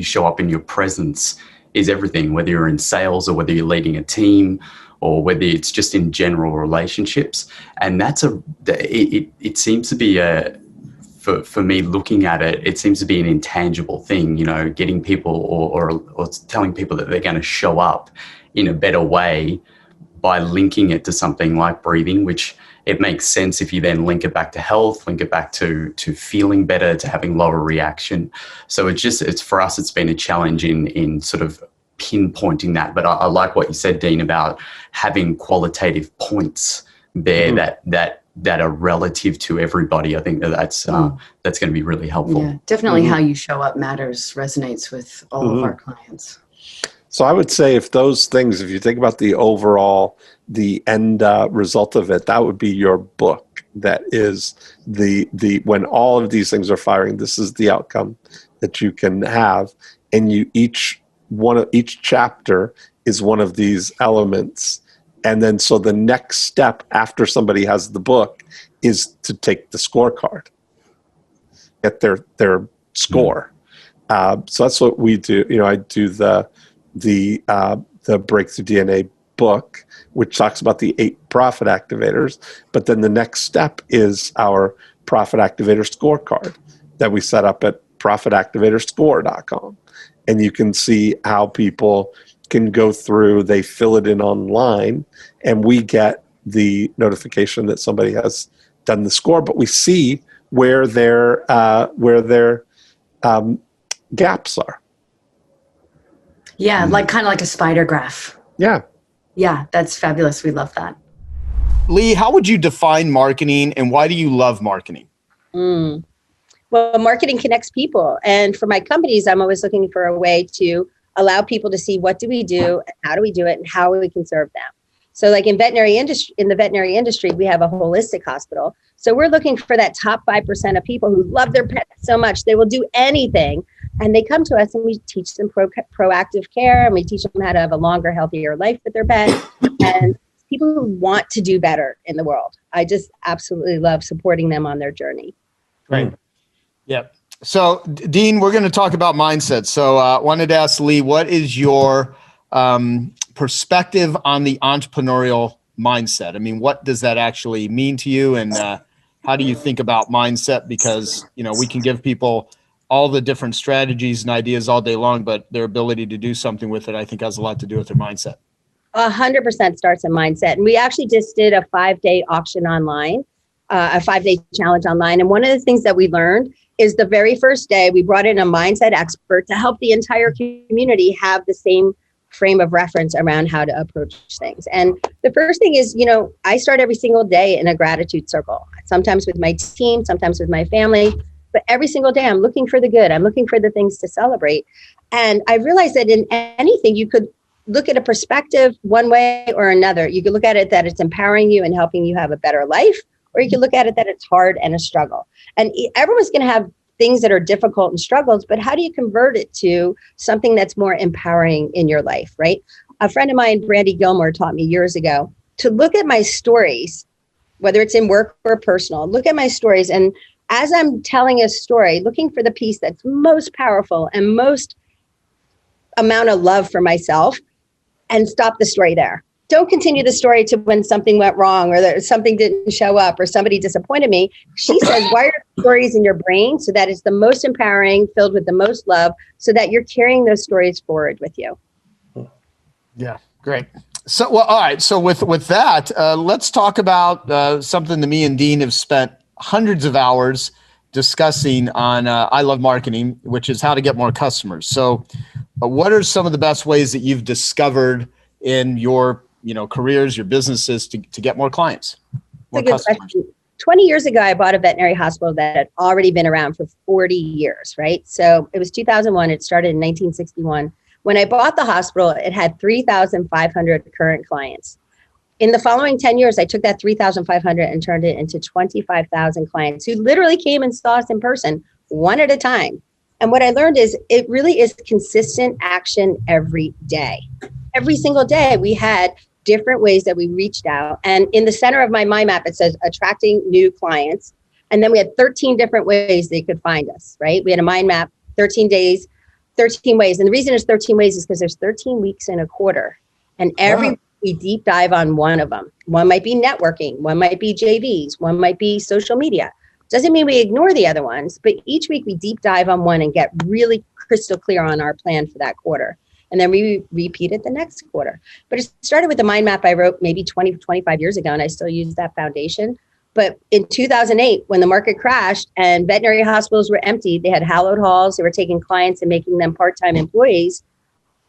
show up in your presence is everything, whether you're in sales or whether you're leading a team or whether it's just in general relationships. And it seems to be for me looking at it, it seems to be an intangible thing, you know, getting people or telling people that they're going to show up in a better way by linking it to something like breathing, which it makes sense if you then link it back to health, link it back to feeling better, to having lower reaction. So it's for us, it's been a challenge in sort of pinpointing that. But I like what you said, Dean, about having qualitative points there that are relative to everybody. I think that's going to be really helpful. Yeah, definitely how you show up matters, resonates with all of our clients. So I would say if those things, if you think about the overall, the end result of it, that would be your book. That is the when all of these things are firing, this is the outcome that you can have. And each chapter is one of these elements. And then so the next step after somebody has the book is to take the scorecard, get their score. So that's what we do. You know, I do the Breakthrough DNA book, which talks about the 8 profit activators. But then the next step is our profit activator scorecard that we set up at profitactivatorscore.com. And you can see how people can go through, they fill it in online, and we get the notification that somebody has done the score, but we see where their gaps are. Yeah, like kind of like a spider graph. Yeah. Yeah, that's fabulous. We love that. Lee, how would you define marketing and why do you love marketing? Well, marketing connects people. And for my companies, I'm always looking for a way to allow people to see what do we do, and how do we do it, and how we can serve them. So like in the veterinary industry, we have a holistic hospital. So we're looking for that top 5% of people who love their pets so much, they will do anything. And they come to us and we teach them proactive care, and we teach them how to have a longer, healthier life with their pet. And people who want to do better in the world. I just absolutely love supporting them on their journey. Great. Yeah. So Dean, we're going to talk about mindset. So I wanted to ask Lee, what is your perspective on the entrepreneurial mindset? I mean, what does that actually mean to you? And how do you think about mindset? Because, you know, we can give people all the different strategies and ideas all day long, but their ability to do something with it, I think, has a lot to do with their mindset. 100% starts in mindset. And we actually just did a 5-day auction online, a 5-day challenge online. And one of the things that we learned is the very first day we brought in a mindset expert to help the entire community have the same frame of reference around how to approach things. And the first thing is, you know, I start every single day in a gratitude circle, sometimes with my team, sometimes with my family, but every single day I'm looking for the good. I'm looking for the things to celebrate. And I realized that in anything, you could look at a perspective one way or another. You could look at it that it's empowering you and helping you have a better life, or you can look at it that it's hard and a struggle. And everyone's going to have things that are difficult and struggles, but how do you convert it to something that's more empowering in your life, right? A friend of mine, Brandy Gilmore, taught me years ago to look at my stories, whether it's in work or personal, look at my stories. And as I'm telling a story, looking for the piece that's most powerful and most amount of love for myself, and stop the story there. Don't continue the story to when something went wrong or something didn't show up or somebody disappointed me. She says, wire stories in your brain so that it's the most empowering, filled with the most love, so that you're carrying those stories forward with you. Yeah, great. So, well, all right. So with that, let's talk about something that me and Dean have spent hundreds of hours discussing on I Love Marketing, which is how to get more customers. So what are some of the best ways that you've discovered in your careers, your businesses to get more clients? More That's a good customers? question. 20 years ago, I bought a veterinary hospital that had already been around for 40 years, right? So it was 2001. It started in 1961. When I bought the hospital, it had 3,500 current clients. In the following 10 years, I took that 3,500 and turned it into 25,000 clients who literally came and saw us in person, one at a time. And what I learned is it really is consistent action every day. Every single day, we had different ways that we reached out. And in the center of my mind map, it says attracting new clients. And then we had 13 different ways they could find us, right? We had a mind map, 13 days, 13 ways. And the reason there's 13 ways is because there's 13 weeks in a quarter. And every week we deep dive on one of them. One might be networking, one might be JVs, one might be social media. Doesn't mean we ignore the other ones, but each week we deep dive on one and get really crystal clear on our plan for that quarter. And then we repeat it the next quarter. But it started with the mind map I wrote maybe 20, 25 years ago, and I still use that foundation. But in 2008, when the market crashed and veterinary hospitals were empty, they had hallowed halls, they were taking clients and making them part-time employees,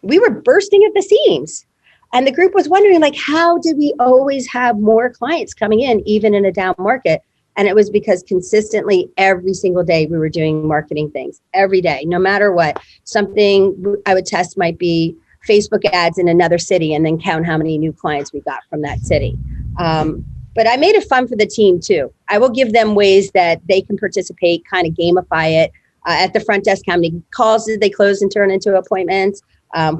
we were bursting at the seams. And the group was wondering, like, how did we always have more clients coming in, even in a down market? And it was because consistently every single day we were doing marketing things every day, no matter what. Something I would test might be Facebook ads in another city and then count how many new clients we got from that city. But I made it fun for the team too. I will give them ways that they can participate, kind of gamify it. At the front desk, how many calls did they close and turn into appointments?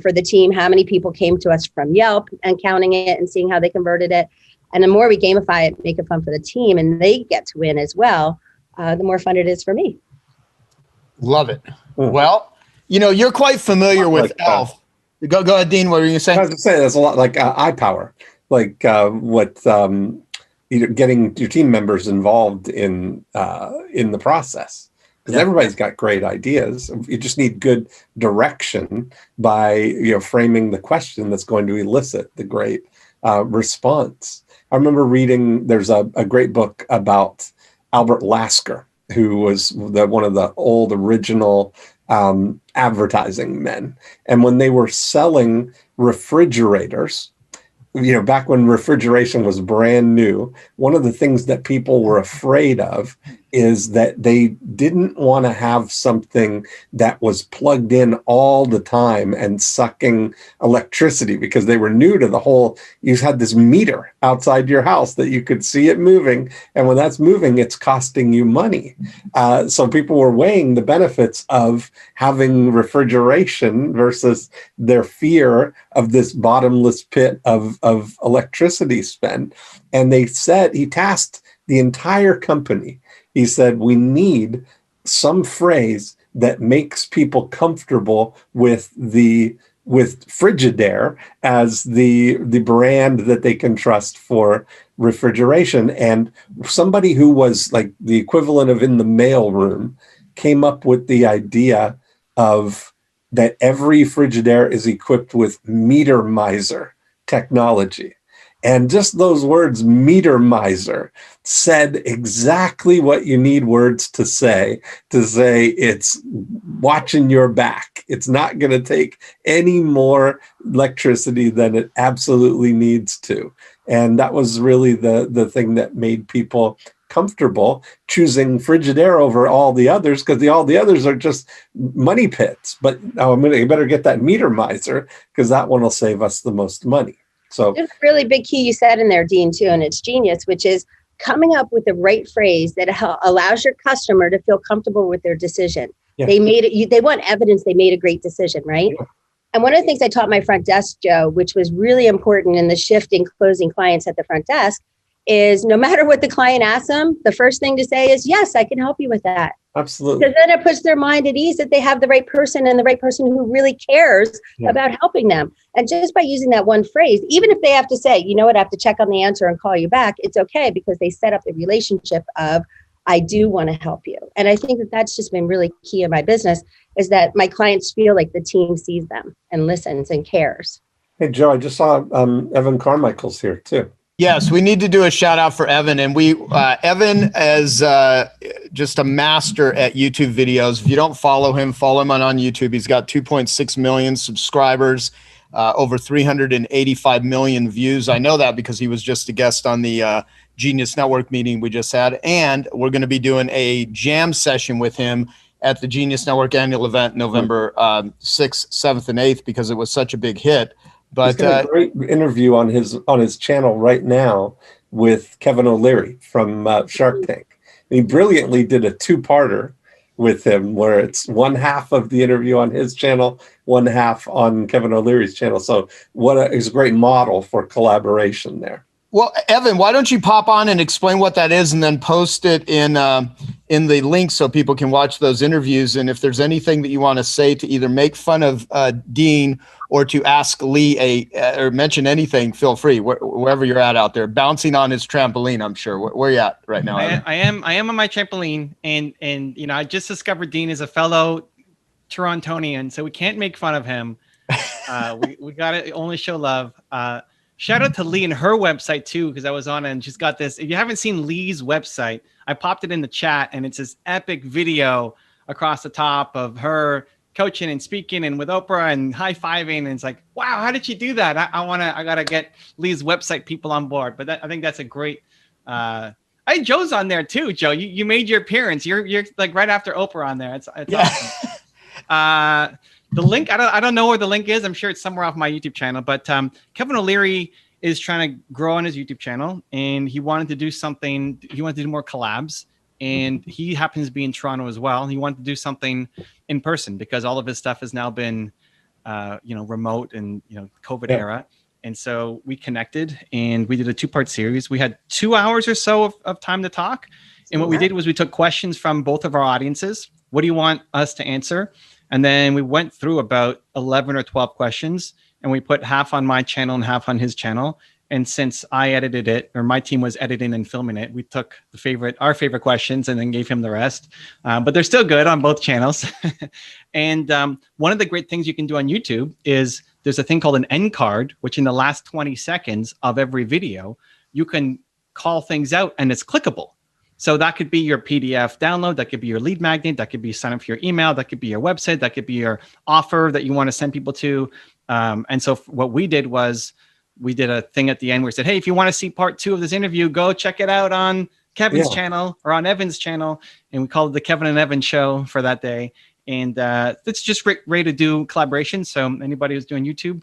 For the team, how many people came to us from Yelp and counting it and seeing how they converted it. And the more we gamify it, make it fun for the team, and they get to win as well, the more fun it is for me. Love it. Well, you're quite familiar with ELF. Go ahead, Dean. What were you going to say? I was going to say that's a lot like iPower, like getting your team members involved in the process. Because everybody's got great ideas. You just need good direction by framing the question that's going to elicit the great response. I remember reading, there's a great book about Albert Lasker, who was one of the old original advertising men. And when they were selling refrigerators, back when refrigeration was brand new, one of the things that people were afraid of is that they didn't want to have something that was plugged in all the time and sucking electricity, because they were new to the whole, you had this meter outside your house that you could see it moving. And when that's moving, it's costing you money. So people were weighing the benefits of having refrigeration versus their fear of this bottomless pit of electricity spend. And he tasked the entire company. He said, we need some phrase that makes people comfortable with Frigidaire as the brand that they can trust for refrigeration. And somebody who was like the equivalent of in the mailroom came up with the idea of that every Frigidaire is equipped with meter miser technology. And just those words, meter miser, said exactly what you need words to say it's watching your back. It's not going to take any more electricity than it absolutely needs to. And that was really the thing that made people comfortable choosing Frigidaire over all the others, because all the others are just money pits. But you better get that meter miser, because that one will save us the most money. So there's a really big key you said in there, Dean, too, and it's genius, which is coming up with the right phrase that allows your customer to feel comfortable with their decision. Yeah. They want evidence they made a great decision, right? Yeah. And one of the things I taught my front desk, Joe, which was really important in the shift in closing clients at the front desk, is no matter what the client asks them, the first thing to say is, yes, I can help you with that. Absolutely. Because then it puts their mind at ease that they have the right person, and the right person who really cares about helping them. And just by using that one phrase, even if they have to say, you know what, I have to check on the answer and call you back, it's okay, because they set up the relationship of, I do want to help you. And I think that that's just been really key in my business, is that my clients feel like the team sees them and listens and cares. Hey, Joe, I just saw Evan Carmichael's here too. Yes, we need to do a shout out for Evan, and Evan is just a master at YouTube videos. If you don't follow him on YouTube. He's got 2.6 million subscribers, over 385 million views. I know that because he was just a guest on the Genius Network meeting we just had, and we're going to be doing a jam session with him at the Genius Network annual event, November 6th, 7th, and 8th, because it was such a big hit. But he's got a great interview on his channel right now with Kevin O'Leary from Shark Tank. And he brilliantly did a two-parter with him, where it's one half of the interview on his channel, one half on Kevin O'Leary's channel. So it's a great model for collaboration there. Well, Evan, why don't you pop on and explain what that is, and then post it in the link so people can watch those interviews. And if there's anything that you want to say to either make fun of Dean or to ask Lee or mention anything, feel free, wherever you're at out there, bouncing on his trampoline. I'm sure. Where are you at right now? I am on my trampoline, and I just discovered Dean is a fellow Torontonian, so we can't make fun of him. We got to only show love. Shout out to Lee and her website too, because I was on it and she's got this. If you haven't seen Lee's website, I popped it in the chat, and it's this epic video across the top of her coaching and speaking and with Oprah and high-fiving. And it's like, wow, how did she do that? I gotta get Lee's website people on board. But I think that's a great. Joe's on there too. Joe, you made your appearance. You're like right after Oprah on there. It's awesome. The link, I don't know where the link is. I'm sure it's somewhere off my YouTube channel. But Kevin O'Leary is trying to grow on his YouTube channel, and he wanted to do something. He wanted to do more collabs, and he happens to be in Toronto as well. He wanted to do something in person because all of his stuff has now been, remote and COVID era. And so we connected, and we did a 2-part series. We had 2 hours or so of time to talk. And what we did was we took questions from both of our audiences. What do you want us to answer? And then we went through about 11 or 12 questions, and we put half on my channel and half on his channel. And since I edited it, or my team was editing and filming it, we took our favorite questions and then gave him the rest. But they're still good on both channels. And one of the great things you can do on YouTube is there's a thing called an end card, which in the last 20 seconds of every video, you can call things out and it's clickable. So that could be your PDF download, that could be your lead magnet, that could be sign up for your email, that could be your website, that could be your offer that you want to send people to. And so what we did was we did a thing at the end where we said, hey, if you want to see part 2 of this interview, go check it out on Kevin's channel or on Evan's channel. And we called it the Kevin and Evan show for that day. And it's just ready to do collaboration. So anybody who's doing YouTube,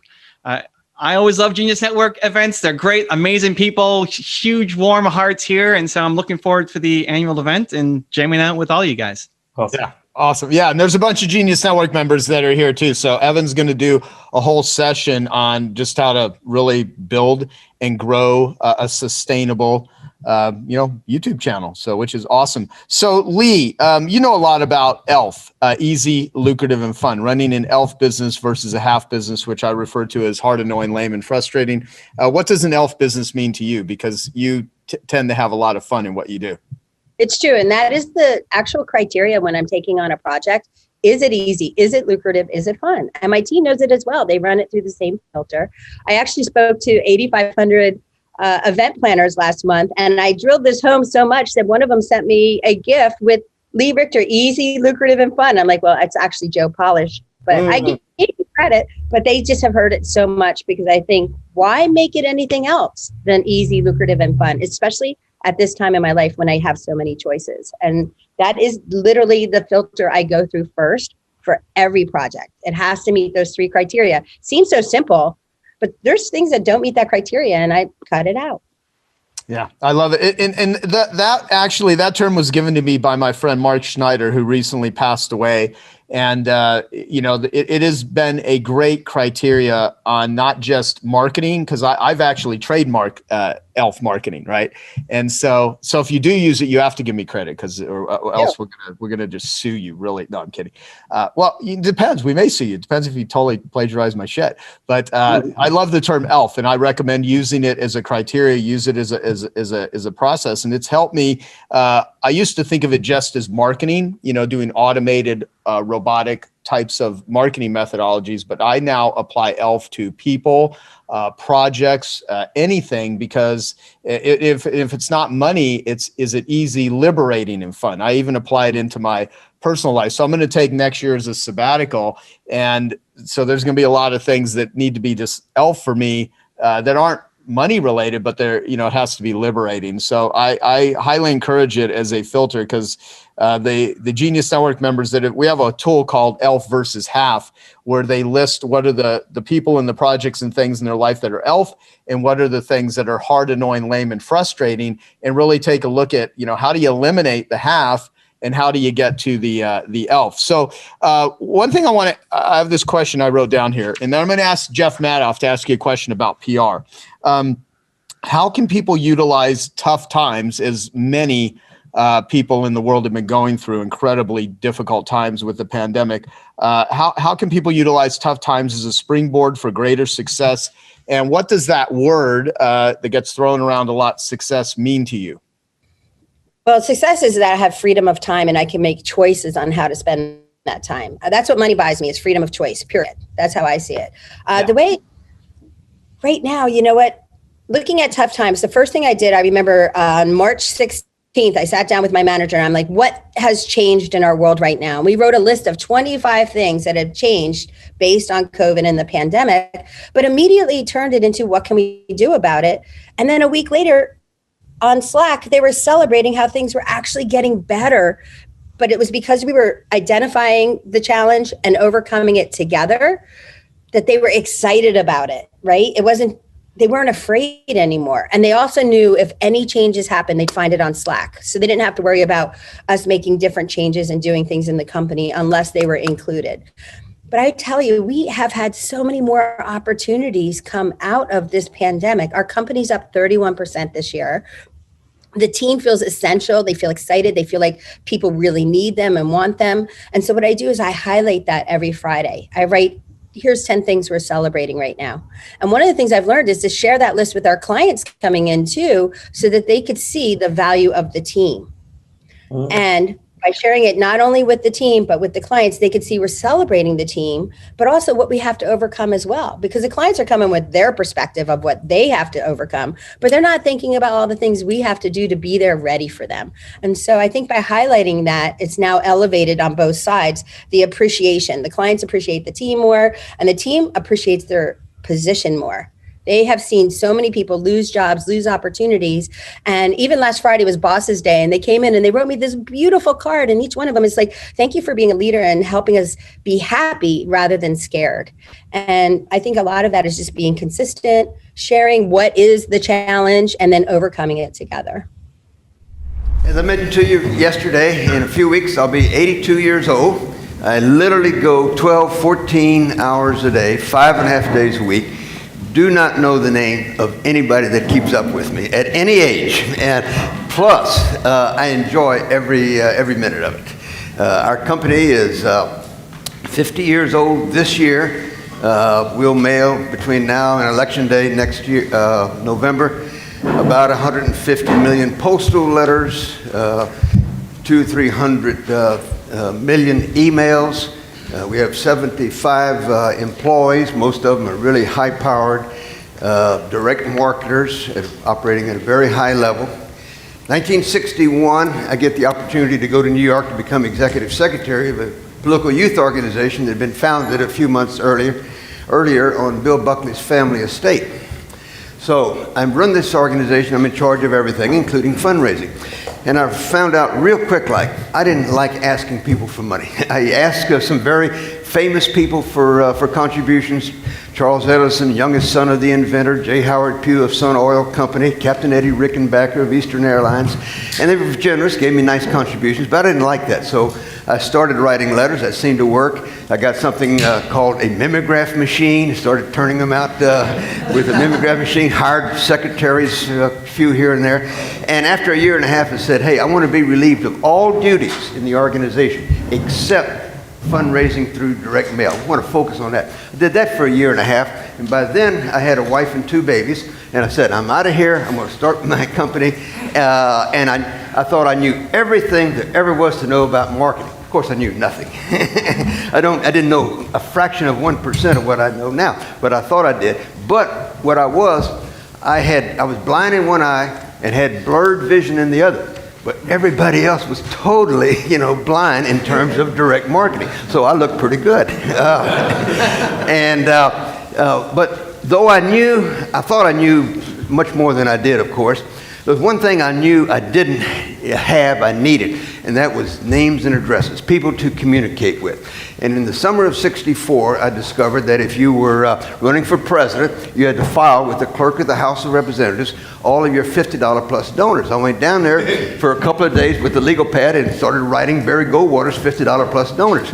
I always love Genius Network events. They're great, amazing people, huge, warm hearts here. And so I'm looking forward to the annual event and jamming out with all you guys. Awesome. Yeah, awesome. Yeah, and there's a bunch of Genius Network members that are here too. So Evan's going to do a whole session on just how to really build and grow a sustainable YouTube channel. So, which is awesome. So Lee, you know a lot about ELF, easy, lucrative, and fun. Running an ELF business versus a half business, which I refer to as hard, annoying, lame, and frustrating. What does an ELF business mean to you? Because you tend to have a lot of fun in what you do. It's true. And that is the actual criteria when I'm taking on a project. Is it easy? Is it lucrative? Is it fun? And my team knows it as well. They run it through the same filter. I actually spoke to 8,500 event planners last month, and I drilled this home so much that one of them sent me a gift with Lee Richter, easy, lucrative, and fun. I'm like, well, it's actually Joe Polish, but I give you credit, but they just have heard it so much because I think, why make it anything else than easy, lucrative, and fun, especially at this time in my life when I have so many choices. And that is literally the filter I go through first for every project. It has to meet those 3 criteria. Seems so simple, but there's things that don't meet that criteria, and I cut it out. Yeah, I love it. And that term was given to me by my friend Mark Schneider, who recently passed away. And, it has been a great criteria on not just marketing, because I've actually trademarked ELF marketing, right? And so if you do use it, you have to give me credit, or else we're gonna just sue you. Really? No, I'm kidding. Well, it depends. We may sue you. It depends if you totally plagiarize my shit. But I love the term ELF, and I recommend using it as a criteria. Use it as a process, and it's helped me. I used to think of it just as marketing, doing automated robotic types of marketing methodologies, but I now apply ELF to people, projects, anything, because if it's not money, is it easy, liberating, and fun? I even apply it into my personal life. So I'm going to take next year as a sabbatical. And so there's going to be a lot of things that need to be just ELF for me that aren't money related, but they're, it has to be liberating. So I highly encourage it as a filter, because the Genius Network members, we have a tool called ELF versus half, where they list what are the people and the projects and things in their life that are ELF, and what are the things that are hard, annoying, lame, and frustrating, and really take a look at, how do you eliminate the half, and how do you get to the ELF? So one thing I have this question I wrote down here, and then I'm going to ask Jeff Madoff to ask you a question about PR. How can people utilize tough times, as many people in the world have been going through incredibly difficult times with the pandemic? How can people utilize tough times as a springboard for greater success? And what does that word that gets thrown around a lot, success, mean to you? Well, success is that I have freedom of time and I can make choices on how to spend that time. That's what money buys me, is freedom of choice, period. That's how I see it. The way right now, looking at tough times, the first thing I did, I remember on March 16th, I sat down with my manager and I'm like, what has changed in our world right now? And we wrote a list of 25 things that have changed based on COVID and the pandemic, but immediately turned it into what can we do about it? And then a week later, on Slack, they were celebrating how things were actually getting better, but it was because we were identifying the challenge and overcoming it together that they were excited about it, right? They weren't afraid anymore. And they also knew if any changes happened, they'd find it on Slack. So they didn't have to worry about us making different changes and doing things in the company unless they were included. But I tell you, we have had so many more opportunities come out of this pandemic. Our company's up 31% this year. The team feels essential. They feel excited. They feel like people really need them and want them. And so what I do is I highlight that every Friday. I write, here's 10 things we're celebrating right now. And one of the things I've learned is to share that list with our clients coming in too, so that they could see the value of the team. And by sharing it not only with the team, but with the clients, they could see we're celebrating the team, but also what we have to overcome as well. Because the clients are coming with their perspective of what they have to overcome, but they're not thinking about all the things we have to do to be there ready for them. And so I think by highlighting that, it's now elevated on both sides, the appreciation. The clients appreciate the team more, and the team appreciates their position more. They have seen so many people lose jobs, lose opportunities. And even last Friday was Boss's Day, and they came in and they wrote me this beautiful card. And each one of them is like, thank you for being a leader and helping us be happy rather than scared. And I think a lot of that is just being consistent, sharing what is the challenge, and then overcoming it together. As I mentioned to you yesterday, in a few weeks, I'll be 82 years old. I literally go 12, 14 hours a day, 5.5 days a week. Do not know the name of anybody that keeps up with me at any age, and plus I enjoy every minute of it. Our company is 50 years old this year. We'll mail between now and Election Day next year, November, about 150 million postal letters, 200-300 million emails. We have 75 employees. Most of them are really high-powered direct marketers operating at a very high level. 1961, I get the opportunity to go to New York to become executive secretary of a political youth organization that had been founded a few months earlier on Bill Buckley's family estate. So I run this organization. I'm in charge of everything, including fundraising. And I found out real quick, I didn't like asking people for money. I asked some very famous people for contributions. Charles Edison, youngest son of the inventor, J. Howard Pugh of Sun Oil Company, Captain Eddie Rickenbacker of Eastern Airlines. And they were generous, gave me nice contributions, but I didn't like that. So I started writing letters. That seemed to work. I got something called a mimeograph machine, started turning them out with a mimeograph machine, hired secretaries, a few here and there. And after a year and a half, I said, hey, I want to be relieved of all duties in the organization except fundraising through direct mail. I want to focus on that. I did that for a year and a half, and by then I had a wife and 2 babies, and I said, I'm out of here, I'm going to start my company, and I thought I knew everything there ever was to know about marketing. course, I knew nothing. I didn't know a fraction of 1% of what I know now, but I thought I did. But what I was blind in one eye and had blurred vision in the other. But everybody else was totally, blind in terms of direct marketing. So I looked pretty good. But though I thought I knew much more than I did, of course. There was one thing I knew I didn't have, I needed, and that was names and addresses, people to communicate with. And in the summer of '64, I discovered that if you were running for president, you had to file with the clerk of the House of Representatives all of your $50 plus donors. I went down there for a couple of days with the legal pad and started writing Barry Goldwater's $50 plus donors.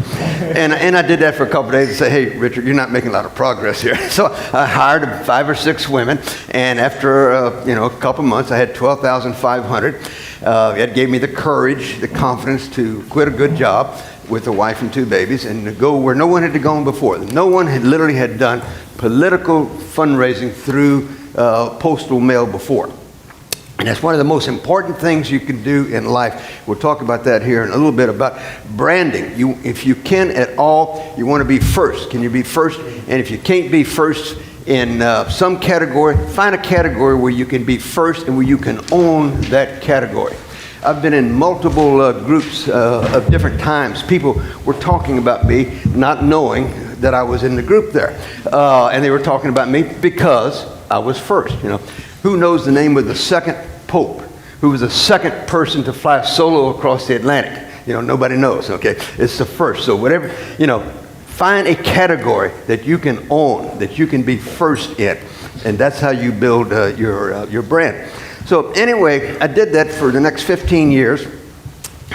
And I did that for a couple of days and said, hey, Richard, you're not making a lot of progress here. So I hired 5 or 6 women, and after a couple of months, I had 12,500. It gave me the courage, the confidence to quit a good job with a wife and 2 babies and to go where no one had gone before. No one had literally done political fundraising through postal mail before. And that's one of the most important things you can do in life. We'll talk about that here in a little bit about branding. If you can at all, you want to be first. Can you be first? And if you can't be first in some category, find a category where you can be first and where you can own that category. I've been in multiple groups of different times. People were talking about me not knowing that I was in the group there. And they were talking about me because I was first. Who knows the name of the second pope, who was the second person to fly solo across the Atlantic? Nobody knows, okay? It's the first. So whatever, find a category that you can own, that you can be first in. And that's how you build your brand. So anyway, I did that for the next 15 years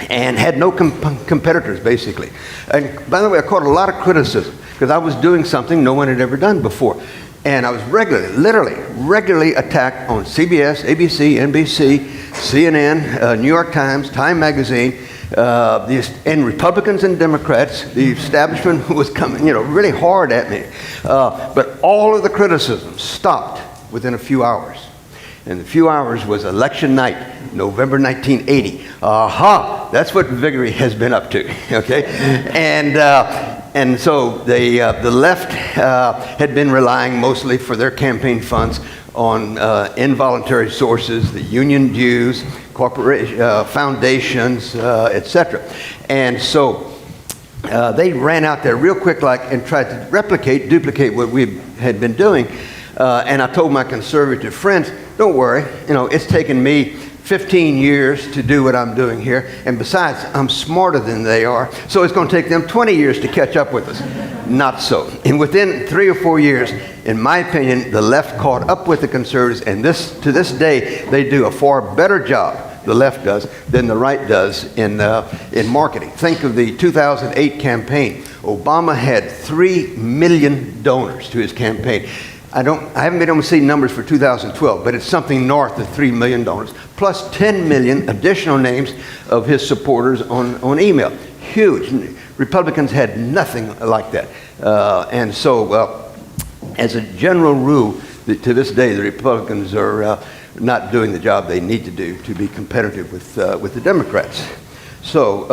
and had no competitors, basically. And by the way, I caught a lot of criticism because I was doing something no one had ever done before. And I was regularly attacked on CBS, ABC, NBC, CNN, New York Times, Time Magazine, and Republicans and Democrats. The establishment was coming, really hard at me. But all of the criticism stopped within a few hours. And the few hours was election night, November 1980. That's what Viggory has been up to, okay? And so the left had been relying mostly for their campaign funds on involuntary sources, the union dues, corporate foundations, etc. And so they ran out there real quick and tried to duplicate what we had been doing. And I told my conservative friends, don't worry, it's taken me 15 years to do what I'm doing here, and besides, I'm smarter than they are, so it's going to take them 20 years to catch up with us. Not so. And within 3 or 4 years, in my opinion, the left caught up with the conservatives, and to this day, they do a far better job, the left does, than the right does in marketing. Think of the 2008 campaign. Obama had 3 million donors to his campaign. I haven't been able to see numbers for 2012, but it's something north of $3 million, plus 10 million additional names of his supporters on email. Huge. Republicans had nothing like that. And so, as a general rule, to this day, the Republicans are not doing the job they need to do to be competitive with the Democrats. So,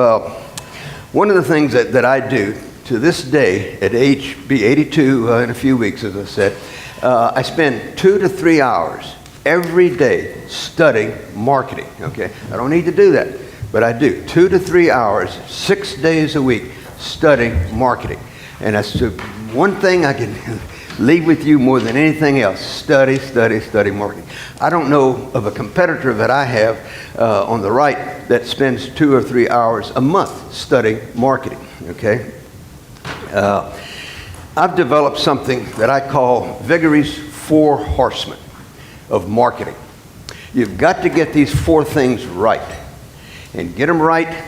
one of the things that I do to this day, at age 82 in a few weeks, as I said, I spend 2 to 3 hours every day studying marketing, okay? I don't need to do that, but I do. 2 to 3 hours, 6 days a week, studying marketing. And that's the one thing I can leave with you more than anything else. Study marketing. I don't know of a competitor that I have on the right that spends 2 or 3 hours a month studying marketing, okay? I've developed something that I call Viggory's 4 horsemen of marketing. You've got to get these 4 things right. And get them right,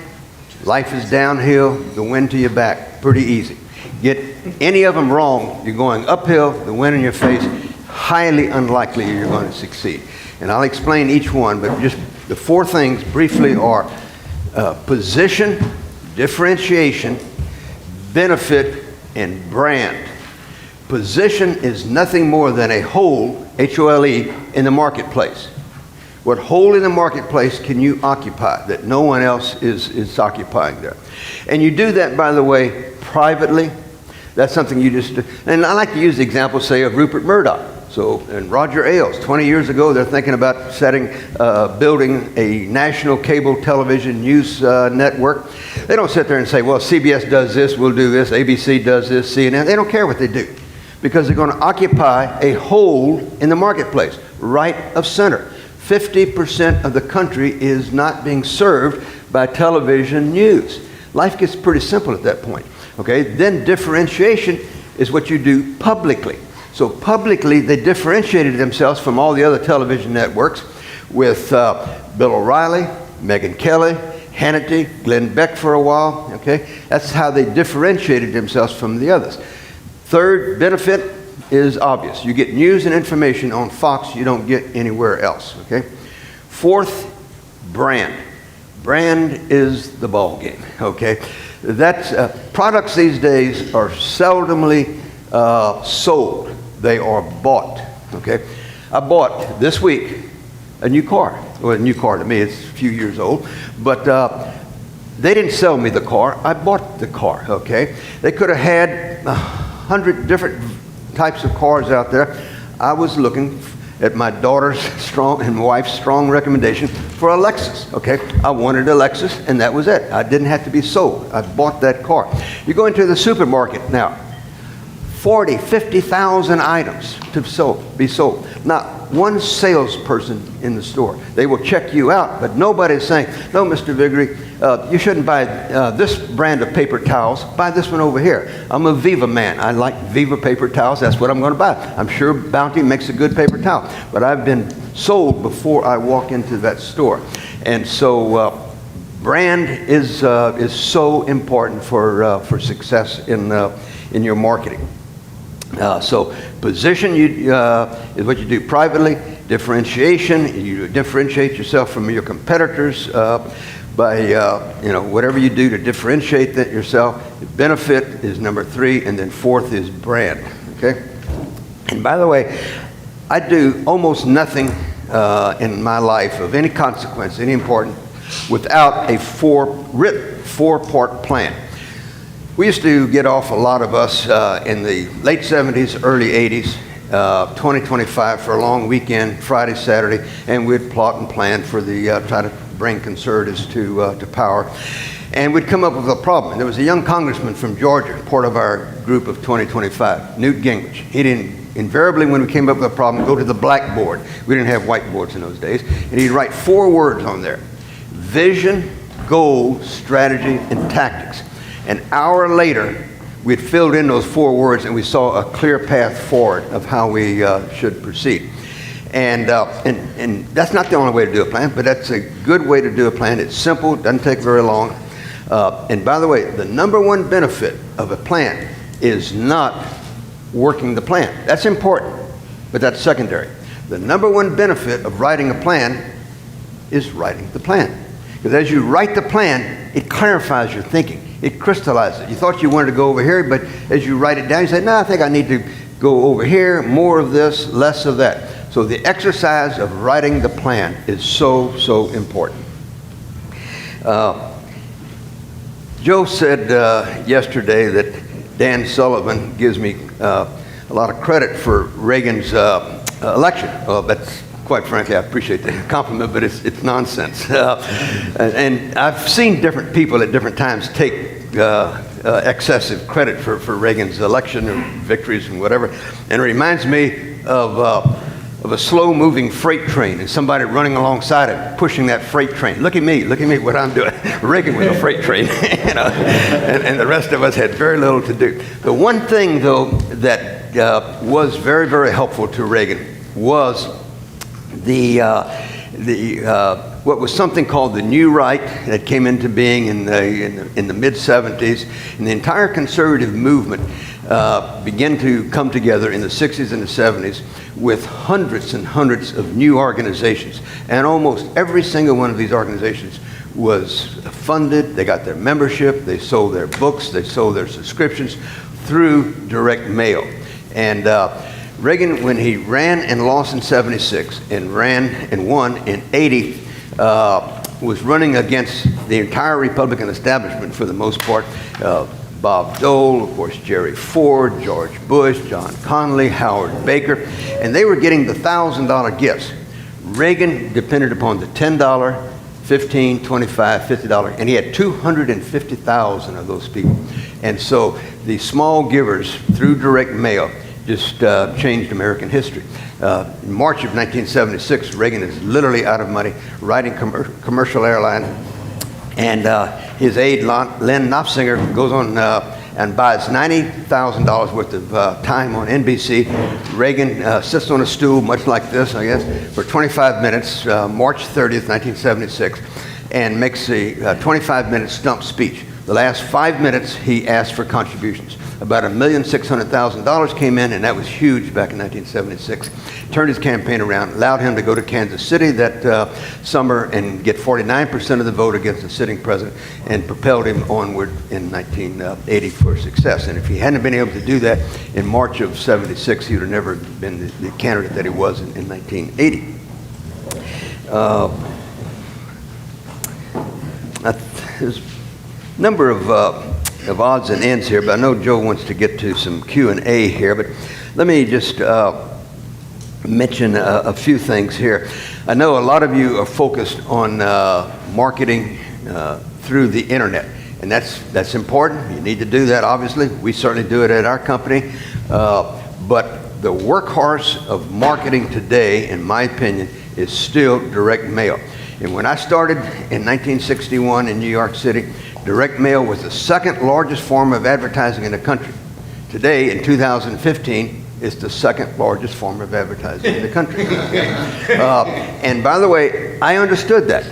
life is downhill, the wind to your back, pretty easy. Get any of them wrong, you're going uphill, the wind in your face, highly unlikely you're going to succeed. And I'll explain each one, but just the 4 things briefly are position, differentiation, benefit, and brand. Position is nothing more than a hole, H-O-L-E, in the marketplace. What hole in the marketplace can you occupy that no one else is occupying there? And you do that, by the way, privately. That's something you just do. And I like to use the example, say, of Rupert Murdoch. So, and Roger Ailes, 20 years ago, they're thinking about building a national cable television news network. They don't sit there and say, well, CBS does this, we'll do this, ABC does this, CNN. They don't care what they do, because they're going to occupy a hole in the marketplace, right of center. 50% of the country is not being served by television news. Life gets pretty simple at that point. Okay, then differentiation is what you do publicly. So publicly, they differentiated themselves from all the other television networks with Bill O'Reilly, Megyn Kelly, Hannity, Glenn Beck for a while. Okay, that's how they differentiated themselves from the others. Third benefit is obvious. You get news and information on Fox you don't get anywhere else. Okay. Fourth, brand. Brand is the ball game. Okay. That's products these days are seldomly sold. They are bought. Okay, I bought this week a new car. Well, a new car to me, it's a few years old, but they didn't sell me the car. I bought the car. Okay, they could have had 100 different types of cars out there. I was looking at my daughter's strong and wife's strong recommendation for a Lexus. Okay, I wanted a Lexus, and that was it. I didn't have to be sold. I bought that car. You go into the supermarket now, 40, 50,000 items to be sold. Not one salesperson in the store. They will check you out, but nobody's saying, no, Mr. Vigri, you shouldn't buy this brand of paper towels. Buy this one over here. I'm a Viva man. I like Viva paper towels. That's what I'm going to buy. I'm sure Bounty makes a good paper towel, but I've been sold before I walk into that store. And so brand is so important for success in your marketing. So position is what you do privately. Differentiation, you differentiate yourself from your competitors by whatever you do to differentiate that yourself. Benefit is number 3, and then 4th is brand. Okay. And by the way, I do almost nothing in my life of any consequence, any important, without a written 4-part plan. We used to get off, a lot of us, in the late 70s, early 80s, 2025 for a long weekend, Friday, Saturday, and we'd plot and plan for try to bring conservatives to power. And we'd come up with a problem. There was a young congressman from Georgia, part of our group of 2025, Newt Gingrich. He didn't, invariably when we came up with a problem, go to the blackboard. We didn't have whiteboards in those days. And he'd write 4 words on there: vision, goal, strategy, and tactics. An hour later, we'd filled in those 4 words, and we saw a clear path forward of how we should proceed. And that's not the only way to do a plan, but that's a good way to do a plan. It's simple, doesn't take very long. And by the way, the number 1 benefit of a plan is not working the plan. That's important, but that's secondary. The number 1 benefit of writing a plan is writing the plan. Because as you write the plan, it clarifies your thinking. It crystallizes it. You thought you wanted to go over here, but as you write it down, you say, no, I think I need to go over here, more of this, less of that. So the exercise of writing the plan is so, so important. Joe said yesterday that Dan Sullivan gives me a lot of credit for Reagan's election. Well, that's, quite frankly, I appreciate the compliment, but it's nonsense. And I've seen different people at different times take excessive credit for Reagan's election or victories and whatever. And it reminds me of a slow-moving freight train and somebody running alongside it, pushing that freight train. Look at me, what I'm doing. Reagan was a freight train, and the rest of us had very little to do. The one thing, though, that was very, very helpful to Reagan was what was something called the New Right that came into being in the mid-70s, and the entire conservative movement began to come together in the 60s and the 70s with hundreds and hundreds of new organizations. And almost every single one of these organizations was funded. They got their membership, they sold their books, they sold their subscriptions through direct mail. And Reagan, when he ran and lost in 76 and ran and won in 80, was running against the entire Republican establishment for the most part. Bob Dole, of course, Jerry Ford, George Bush, John Connally, Howard Baker, and they were getting the $1,000 gifts. Reagan depended upon the $10, $15, $25, $50, and he had 250,000 of those people. And so the small givers through direct mail just changed American history. In March of 1976, Reagan is literally out of money, riding commercial airline, and his aide, Len Knopfsinger, goes on and buys $90,000 worth of time on NBC. Reagan sits on a stool, much like this, I guess, for 25 minutes, March 30th, 1976, and makes a 25-minute stump speech. The last 5 minutes, he asked for contributions. About $1,600,000 came in, and that was huge back in 1976. Turned his campaign around, allowed him to go to Kansas City that summer and get 49% of the vote against the sitting president, and propelled him onward in 1980 for success. And if he hadn't been able to do that in March of 76, he would have never been the candidate that he was in 1980. There's a number of odds and ends here, but I know Joe wants to get to some Q&A here, but let me just mention a few things here. I know a lot of you are focused on marketing through the internet, and that's important. You need to do that, obviously. We certainly do it at our company, but the workhorse of marketing today, in my opinion, is still direct mail. And when I started in 1961 in New York City, direct mail was the second largest form of advertising in the country. Today, in 2015, it's the second largest form of advertising in the country. And by the way, I understood that.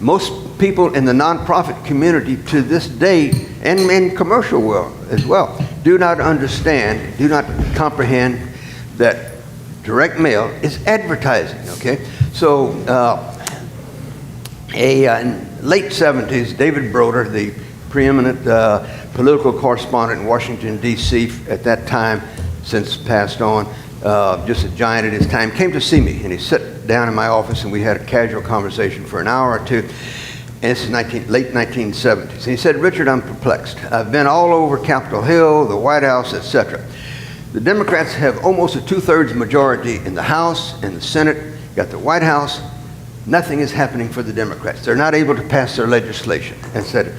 Most people in the nonprofit community to this day, and in commercial world as well, do not understand, do not comprehend that direct mail is advertising, okay? So, in late 70s, David Broder, the preeminent political correspondent in Washington, D.C. at that time, since passed on, just a giant at his time, came to see me, and he sat down in my office, and we had a casual conversation for an hour or two. And this is late 1970s. And he said, "Richard, I'm perplexed. I've been all over Capitol Hill, the White House, etc. The Democrats have almost a 2/3 majority in the House and the Senate, got the White House. Nothing is happening for the Democrats. They're not able to pass their legislation." And said,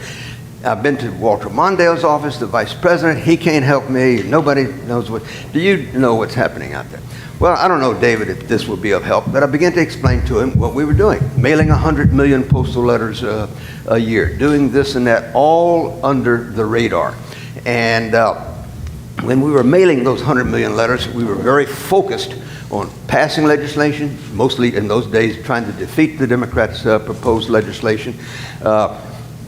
"I've been to Walter Mondale's office, the vice president. He can't help me. Nobody knows what. Do you know what's happening out there?" Well, I don't know, David, if this will be of help, but I began to explain to him what we were doing. Mailing 100 million postal letters a year, doing this and that, all under the radar. And when we were mailing those 100 million letters, we were very focused on passing legislation, mostly in those days trying to defeat the Democrats' proposed legislation.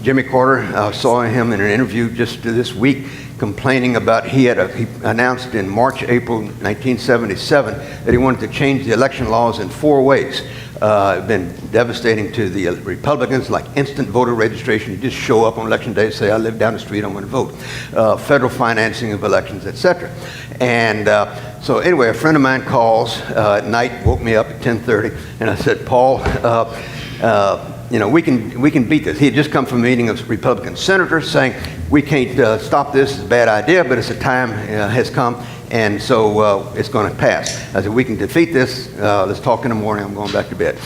Jimmy Carter, I saw him in an interview just this week complaining about, he announced in March, April 1977 that he wanted to change the election laws in 4 ways. It's been devastating to the Republicans, like instant voter registration. You just show up on election day and say, "I live down the street, I'm going to vote." Federal financing of elections, etc. And so anyway, a friend of mine calls at night, woke me up at 10:30, and I said, "Paul, you know, we can beat this." He had just come from a meeting of Republican senators saying, "We can't stop this, it's a bad idea, but it's a time has come, and so it's going to pass." I said, "We can defeat this, let's talk in the morning, I'm going back to bed."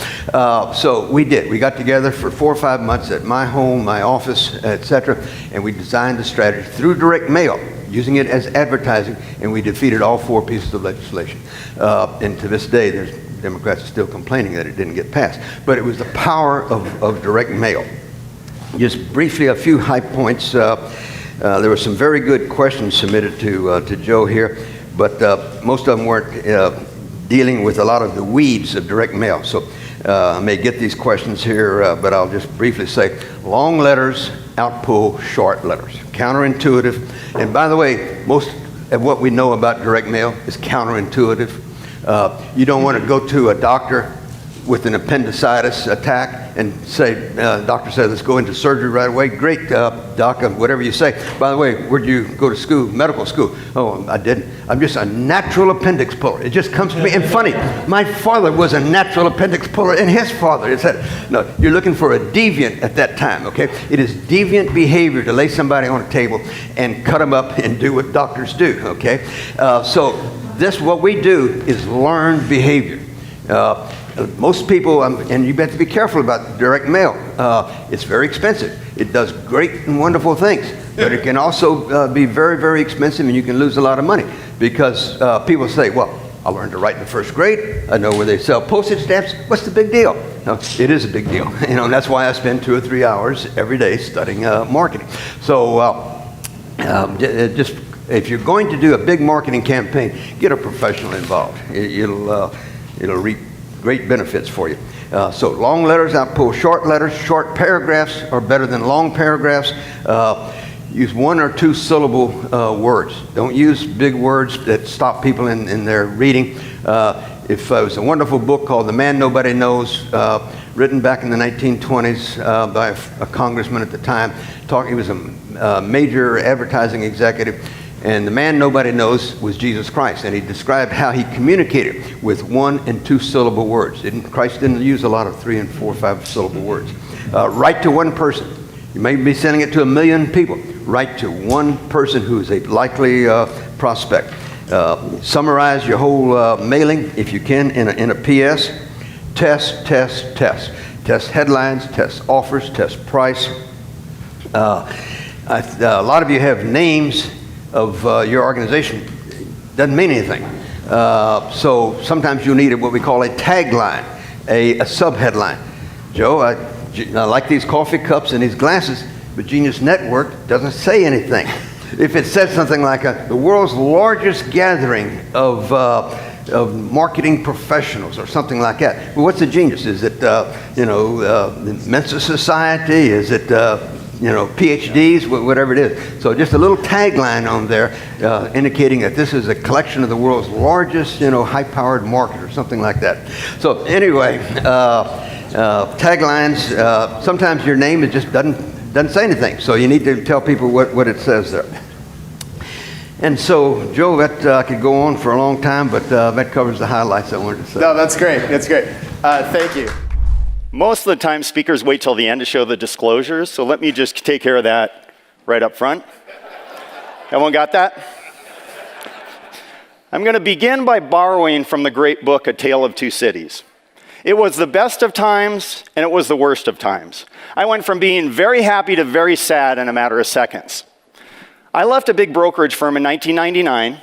So we did. We got together for 4 or 5 months at my home, my office, etc., and we designed a strategy through direct mail, using it as advertising, and we defeated all 4 pieces of legislation. And to this day, Democrats are still complaining that it didn't get passed. But it was the power of direct mail. Just briefly, a few high points. There were some very good questions submitted to Joe here, but most of them weren't dealing with a lot of the weeds of direct mail. So I may get these questions here, but I'll just briefly say, long letters outpull short letters. Counterintuitive. And by the way, most of what we know about direct mail is counterintuitive. You don't want to go to a doctor with an appendicitis attack and say, doctor said, let's go into surgery right away. Great, doc, whatever you say. By the way, where'd you go to school, medical school? Oh, I didn't. I'm just a natural appendix puller. It just comes to me. And funny, my father was a natural appendix puller, and his father. It said, no, you're looking for a deviant at that time, okay? It is deviant behavior to lay somebody on a table and cut them up and do what doctors do, okay? So what we do is learn behavior. Most people, and you have to be careful about direct mail. It's very expensive. It does great and wonderful things, but it can also be very, very expensive, and you can lose a lot of money because people say, well, I learned to write in the first grade. I know where they sell postage stamps. What's the big deal? No, it is a big deal. And that's why I spend 2 or 3 hours every day studying marketing. So just if you're going to do a big marketing campaign, get a professional involved. It'll reap great benefits for you. So long letters, I pull short letters. Short paragraphs are better than long paragraphs. Use 1 or 2 syllable words. Don't use big words that stop people in their reading. If it was a wonderful book called The Man Nobody Knows, written back in the 1920s by a congressman at the time. He was a major advertising executive. And the man nobody knows was Jesus Christ. And he described how he communicated with 1 and 2 syllable words. Christ didn't use a lot of 3 and 4 or 5 syllable words. Write to 1 person. You may be sending it to 1 million people. Write to 1 person who is a likely prospect. Summarize your whole mailing, if you can, in a PS. Test, test, test. Test headlines, test offers, test price. A lot of you have names of your organization. Doesn't mean anything. So sometimes you'll need what we call a tagline, a sub-headline. Joe, I like these coffee cups and these glasses, but Genius Network doesn't say anything. If it says something like the world's largest gathering of marketing professionals or something like that. Well, what's a genius? Is it, the Mensa Society? Is it, PhDs, whatever it is. So just a little tagline on there indicating that this is a collection of the world's largest, high-powered market or something like that. So anyway, taglines, sometimes your name just doesn't say anything. So you need to tell people what it says there. And so, Joe, I could go on for a long time, but that covers the highlights I wanted to say. No, that's great. That's great. Thank you. Most of the time, speakers wait till the end to show the disclosures, so let me just take care of that right up front. Everyone got that? I'm going to begin by borrowing from the great book, A Tale of Two Cities. It was the best of times, and it was the worst of times. I went from being very happy to very sad in a matter of seconds. I left a big brokerage firm in 1999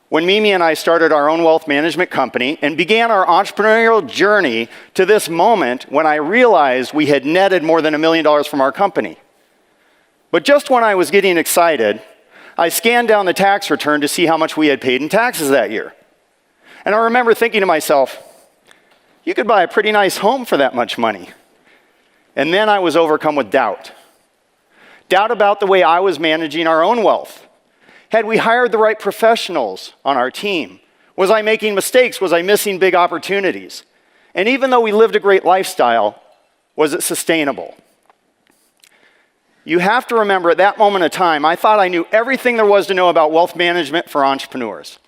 when Mimi and I started our own wealth management company and began our entrepreneurial journey to this moment when I realized we had netted more than $1 million from our company. But just when I was getting excited, I scanned down the tax return to see how much we had paid in taxes that year. And I remember thinking to myself, you could buy a pretty nice home for that much money. And then I was overcome with doubt. Doubt about the way I was managing our own wealth. Had we hired the right professionals on our team? Was I making mistakes? Was I missing big opportunities? And even though we lived a great lifestyle, was it sustainable? You have to remember at that moment of time, I thought I knew everything there was to know about wealth management for entrepreneurs.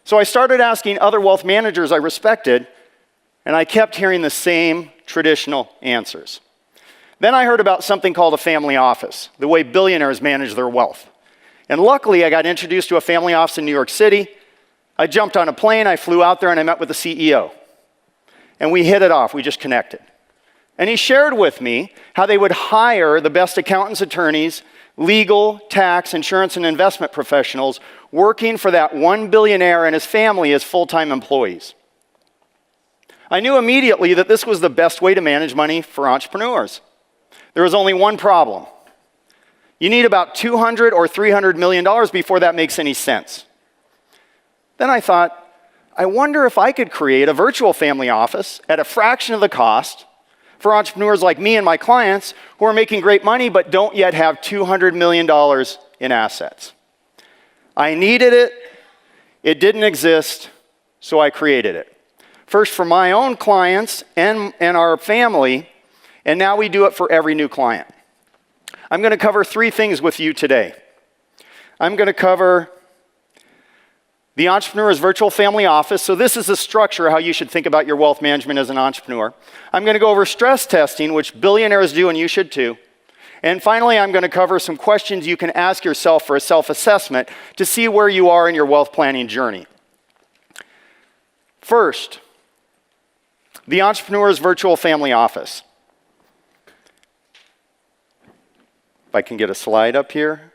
So I started asking other wealth managers I respected, and I kept hearing the same traditional answers. Then I heard about something called a family office, the way billionaires manage their wealth. And luckily, I got introduced to a family office in New York City. I jumped on a plane, I flew out there, and I met with the CEO. And we hit it off, we just connected. And he shared with me how they would hire the best accountants, attorneys, legal, tax, insurance, and investment professionals working for that one billionaire and his family as full-time employees. I knew immediately that this was the best way to manage money for entrepreneurs. There was only one problem. You need about $200 or $300 million before that makes any sense. Then I thought, I wonder if I could create a virtual family office at a fraction of the cost for entrepreneurs like me and my clients who are making great money but don't yet have $200 million in assets. I needed it. It didn't exist, so I created it. First for my own clients and our family, and now we do it for every new client. I'm going to cover 3 things with you today. I'm going to cover the Entrepreneur's Virtual Family Office. So this is the structure, how you should think about your wealth management as an entrepreneur. I'm going to go over stress testing, which billionaires do and you should too. And finally, I'm going to cover some questions you can ask yourself for a self-assessment to see where you are in your wealth planning journey. First, the Entrepreneur's Virtual Family Office. If I can get a slide up here.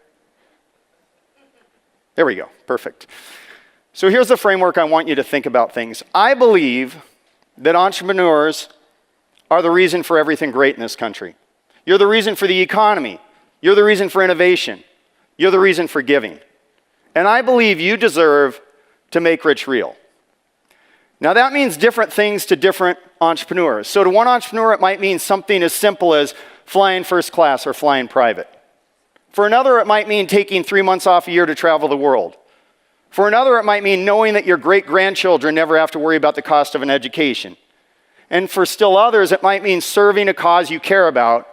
There we go, perfect. So here's the framework I want you to think about things. I believe that entrepreneurs are the reason for everything great in this country. You're the reason for the economy. You're the reason for innovation. You're the reason for giving. And I believe you deserve to make rich real. Now that means different things to different entrepreneurs. So to one entrepreneur, it might mean something as simple as flying first class or flying private. For another, it might mean taking 3 months off a year to travel the world. For another, it might mean knowing that your great-grandchildren never have to worry about the cost of an education. And for still others, it might mean serving a cause you care about,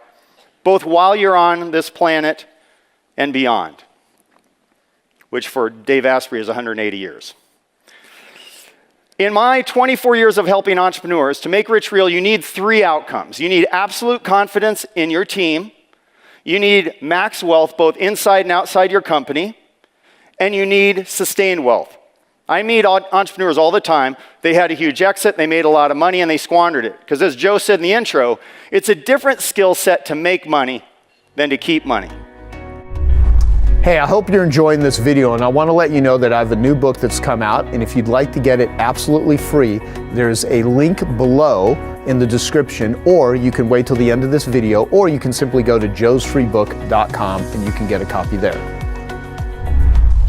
both while you're on this planet and beyond, which for Dave Asprey is 180 years. In my 24 years of helping entrepreneurs, to make rich real, you need 3 outcomes. You need absolute confidence in your team. You need max wealth, both inside and outside your company. And you need sustained wealth. I meet entrepreneurs all the time. They had a huge exit, they made a lot of money, and they squandered it. Because as Joe said in the intro, it's a different skill set to make money than to keep money. Hey, I hope you're enjoying this video, and I want to let you know that I have a new book that's come out, and if you'd like to get it absolutely free, there's a link below in the description, or you can wait till the end of this video, or you can simply go to joesfreebook.com and you can get a copy there.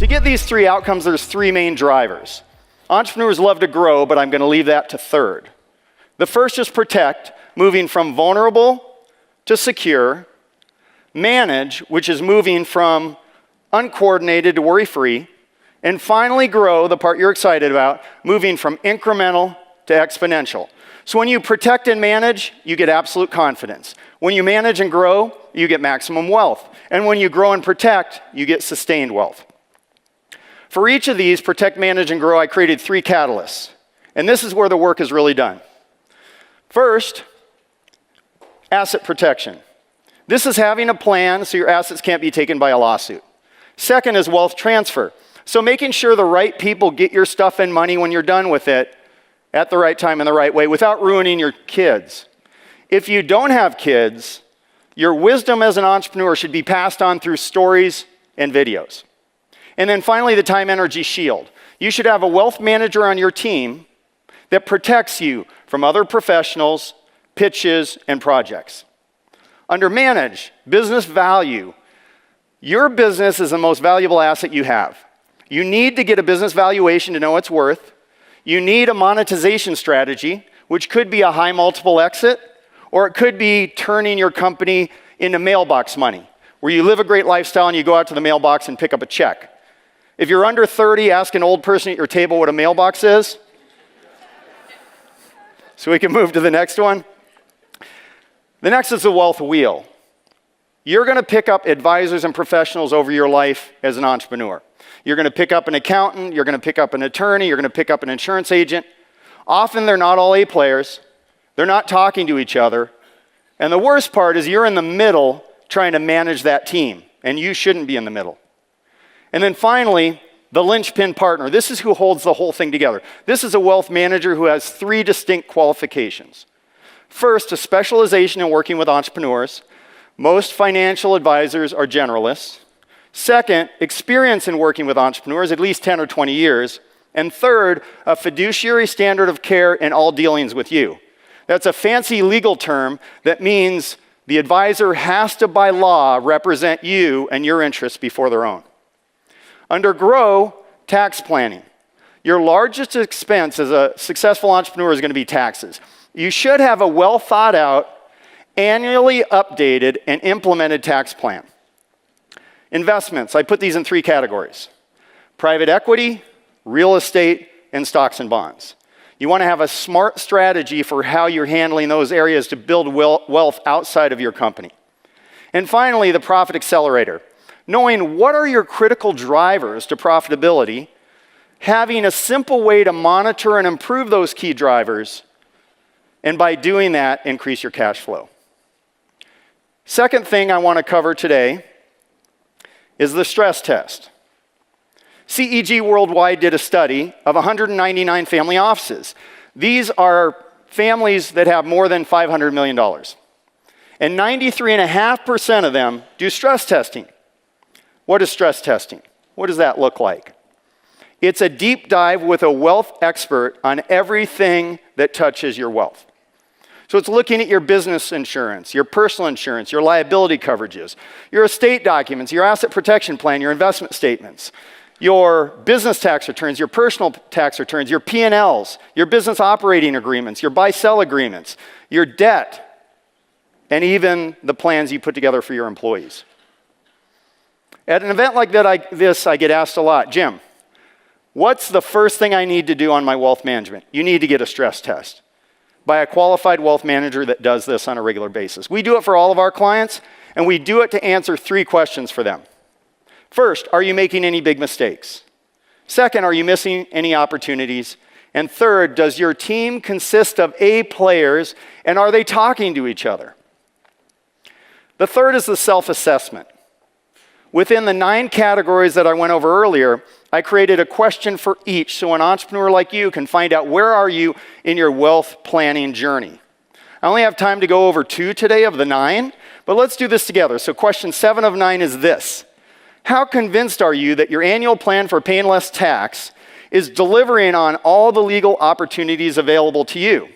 To get these 3 outcomes, there's 3 main drivers. Entrepreneurs love to grow, but I'm going to leave that to third. The first is protect, moving from vulnerable to secure. Manage, which is moving from uncoordinated to worry-free. And finally grow, the part you're excited about, moving from incremental to exponential. So when you protect and manage, you get absolute confidence. When you manage and grow, you get maximum wealth. And when you grow and protect, you get sustained wealth. For each of these, protect, manage, and grow, I created 3 catalysts. And this is where the work is really done. First, asset protection. This is having a plan so your assets can't be taken by a lawsuit. Second is wealth transfer. So making sure the right people get your stuff and money when you're done with it at the right time and the right way without ruining your kids. If you don't have kids, your wisdom as an entrepreneur should be passed on through stories and videos. And then finally, the time energy shield. You should have a wealth manager on your team that protects you from other professionals, pitches, and projects. Under manage, business value. Your business is the most valuable asset you have. You need to get a business valuation to know its worth. You need a monetization strategy, which could be a high multiple exit, or it could be turning your company into mailbox money, where you live a great lifestyle and you go out to the mailbox and pick up a check. If you're under 30, ask an old person at your table what a mailbox is. So we can move to the next one. The next is the wealth wheel. You're going to pick up advisors and professionals over your life as an entrepreneur. You're going to pick up an accountant, you're going to pick up an attorney, you're going to pick up an insurance agent. Often they're not all A players. They're not talking to each other. And the worst part is you're in the middle trying to manage that team, and you shouldn't be in the middle. And then finally, the linchpin partner. This is who holds the whole thing together. This is a wealth manager who has 3 distinct qualifications. First, a specialization in working with entrepreneurs. Most financial advisors are generalists. Second, experience in working with entrepreneurs, at least 10 or 20 years. And third, a fiduciary standard of care in all dealings with you. That's a fancy legal term that means the advisor has to, by law, represent you and your interests before their own. Under grow, tax planning. Your largest expense as a successful entrepreneur is going to be taxes. You should have a well thought out, annually updated and implemented tax plan. Investments, I put these in 3 categories. Private equity, real estate, and stocks and bonds. You want to have a smart strategy for how you're handling those areas to build wealth outside of your company. And finally, the profit accelerator. Knowing what are your critical drivers to profitability, having a simple way to monitor and improve those key drivers, and by doing that, increase your cash flow. Second thing I want to cover today is the stress test. CEG Worldwide did a study of 199 family offices. These are families that have more than $500 million. And 93.5% of them do stress testing. What is stress testing? What does that look like? It's a deep dive with a wealth expert on everything that touches your wealth. So it's looking at your business insurance, your personal insurance, your liability coverages, your estate documents, your asset protection plan, your investment statements, your business tax returns, your personal tax returns, your P&Ls, your business operating agreements, your buy-sell agreements, your debt, and even the plans you put together for your employees. At an event like this, I get asked a lot, Jim, what's the first thing I need to do on my wealth management? You need to get a stress test by a qualified wealth manager that does this on a regular basis. We do it for all of our clients, and we do it to answer 3 questions for them. First, are you making any big mistakes? Second, are you missing any opportunities? And third, does your team consist of A players, and are they talking to each other? The third is the self-assessment. Within the 9 categories that I went over earlier, I created a question for each so an entrepreneur like you can find out where are you in your wealth planning journey. I only have time to go over 2 today of the 9, but let's do this together. So question 7 of 9 is this. How convinced are you that your annual plan for paying less tax is delivering on all the legal opportunities available to you?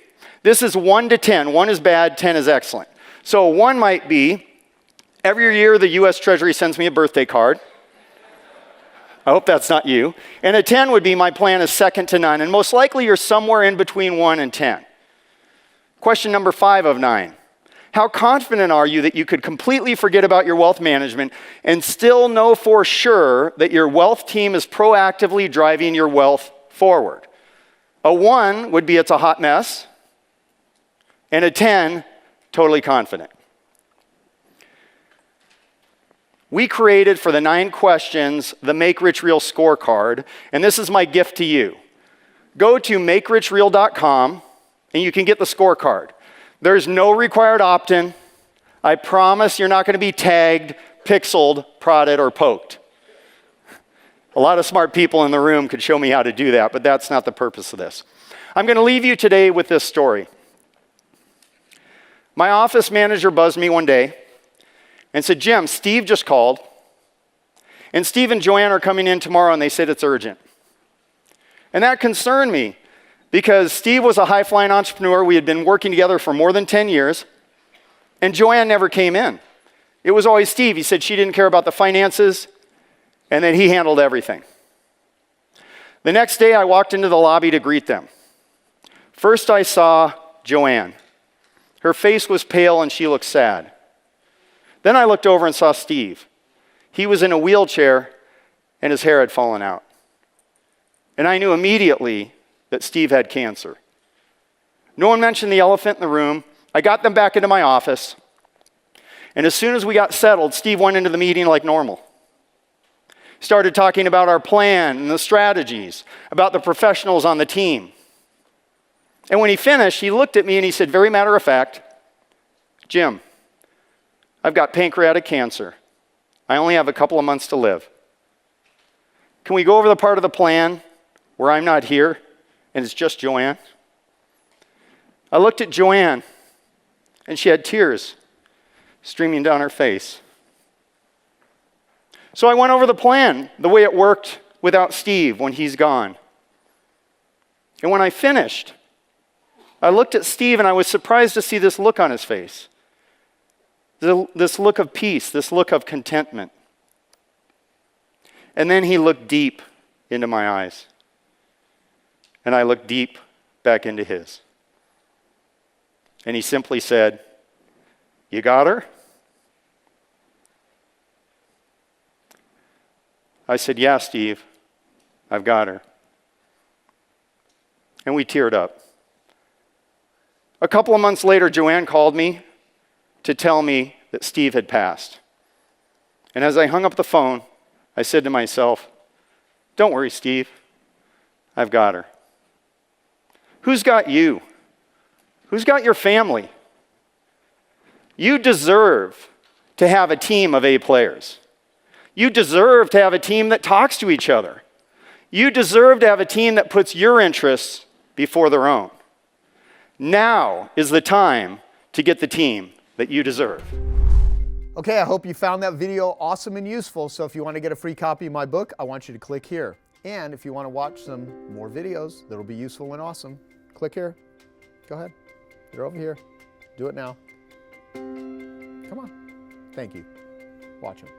This is 1 to 10. 1 is bad, 10 is excellent. So 1 might be, every year the US Treasury sends me a birthday card. I hope that's not you. And a 10 would be my plan is second to none. And most likely you're somewhere in between 1 and 10. Question number 5 of 9. How confident are you that you could completely forget about your wealth management and still know for sure that your wealth team is proactively driving your wealth forward? A 1 would be it's a hot mess. And a 10, totally confident. We created for the 9 questions the Make Rich Real scorecard, and this is my gift to you. Go to makerichreal.com and you can get the scorecard. There's no required opt-in. I promise you're not going to be tagged, pixeled, prodded, or poked. A lot of smart people in the room could show me how to do that, but that's not the purpose of this. I'm going to leave you today with this story. My office manager buzzed me one day and said, Jim, Steve just called, and Steve and Joanne are coming in tomorrow, and they said it's urgent. And that concerned me, because Steve was a high-flying entrepreneur. We had been working together for more than 10 years, and Joanne never came in. It was always Steve. He said she didn't care about the finances, and then he handled everything. The next day, I walked into the lobby to greet them. First, I saw Joanne. Her face was pale, and she looked sad. Then I looked over and saw Steve. He was in a wheelchair, and his hair had fallen out. And I knew immediately that Steve had cancer. No one mentioned the elephant in the room. I got them back into my office. And as soon as we got settled, Steve went into the meeting like normal. Started talking about our plan and the strategies, about the professionals on the team. And when he finished, he looked at me and he said, very matter of fact, Jim, I've got pancreatic cancer. I only have a couple of months to live. Can we go over the part of the plan where I'm not here and it's just Joanne? I looked at Joanne and she had tears streaming down her face. So I went over the plan, the way it worked without Steve when he's gone. And when I finished, I looked at Steve and I was surprised to see this look on his face. This look of peace, this look of contentment. And then he looked deep into my eyes. And I looked deep back into his. And he simply said, you got her? I said, yeah, Steve, I've got her. And we teared up. A couple of months later, Joanne called me to tell me that Steve had passed. And as I hung up the phone, I said to myself, don't worry, Steve. I've got her. Who's got you? Who's got your family? You deserve to have a team of A players. You deserve to have a team that talks to each other. You deserve to have a team that puts your interests before their own. Now is the time to get the team that you deserve. Okay, I hope you found that video awesome and useful. So if you want to get a free copy of my book, I want you to click here. And if you want to watch some more videos that'll be useful and awesome, click here. Go ahead. They're over here. Do it now. Come on. Thank you. Watch them.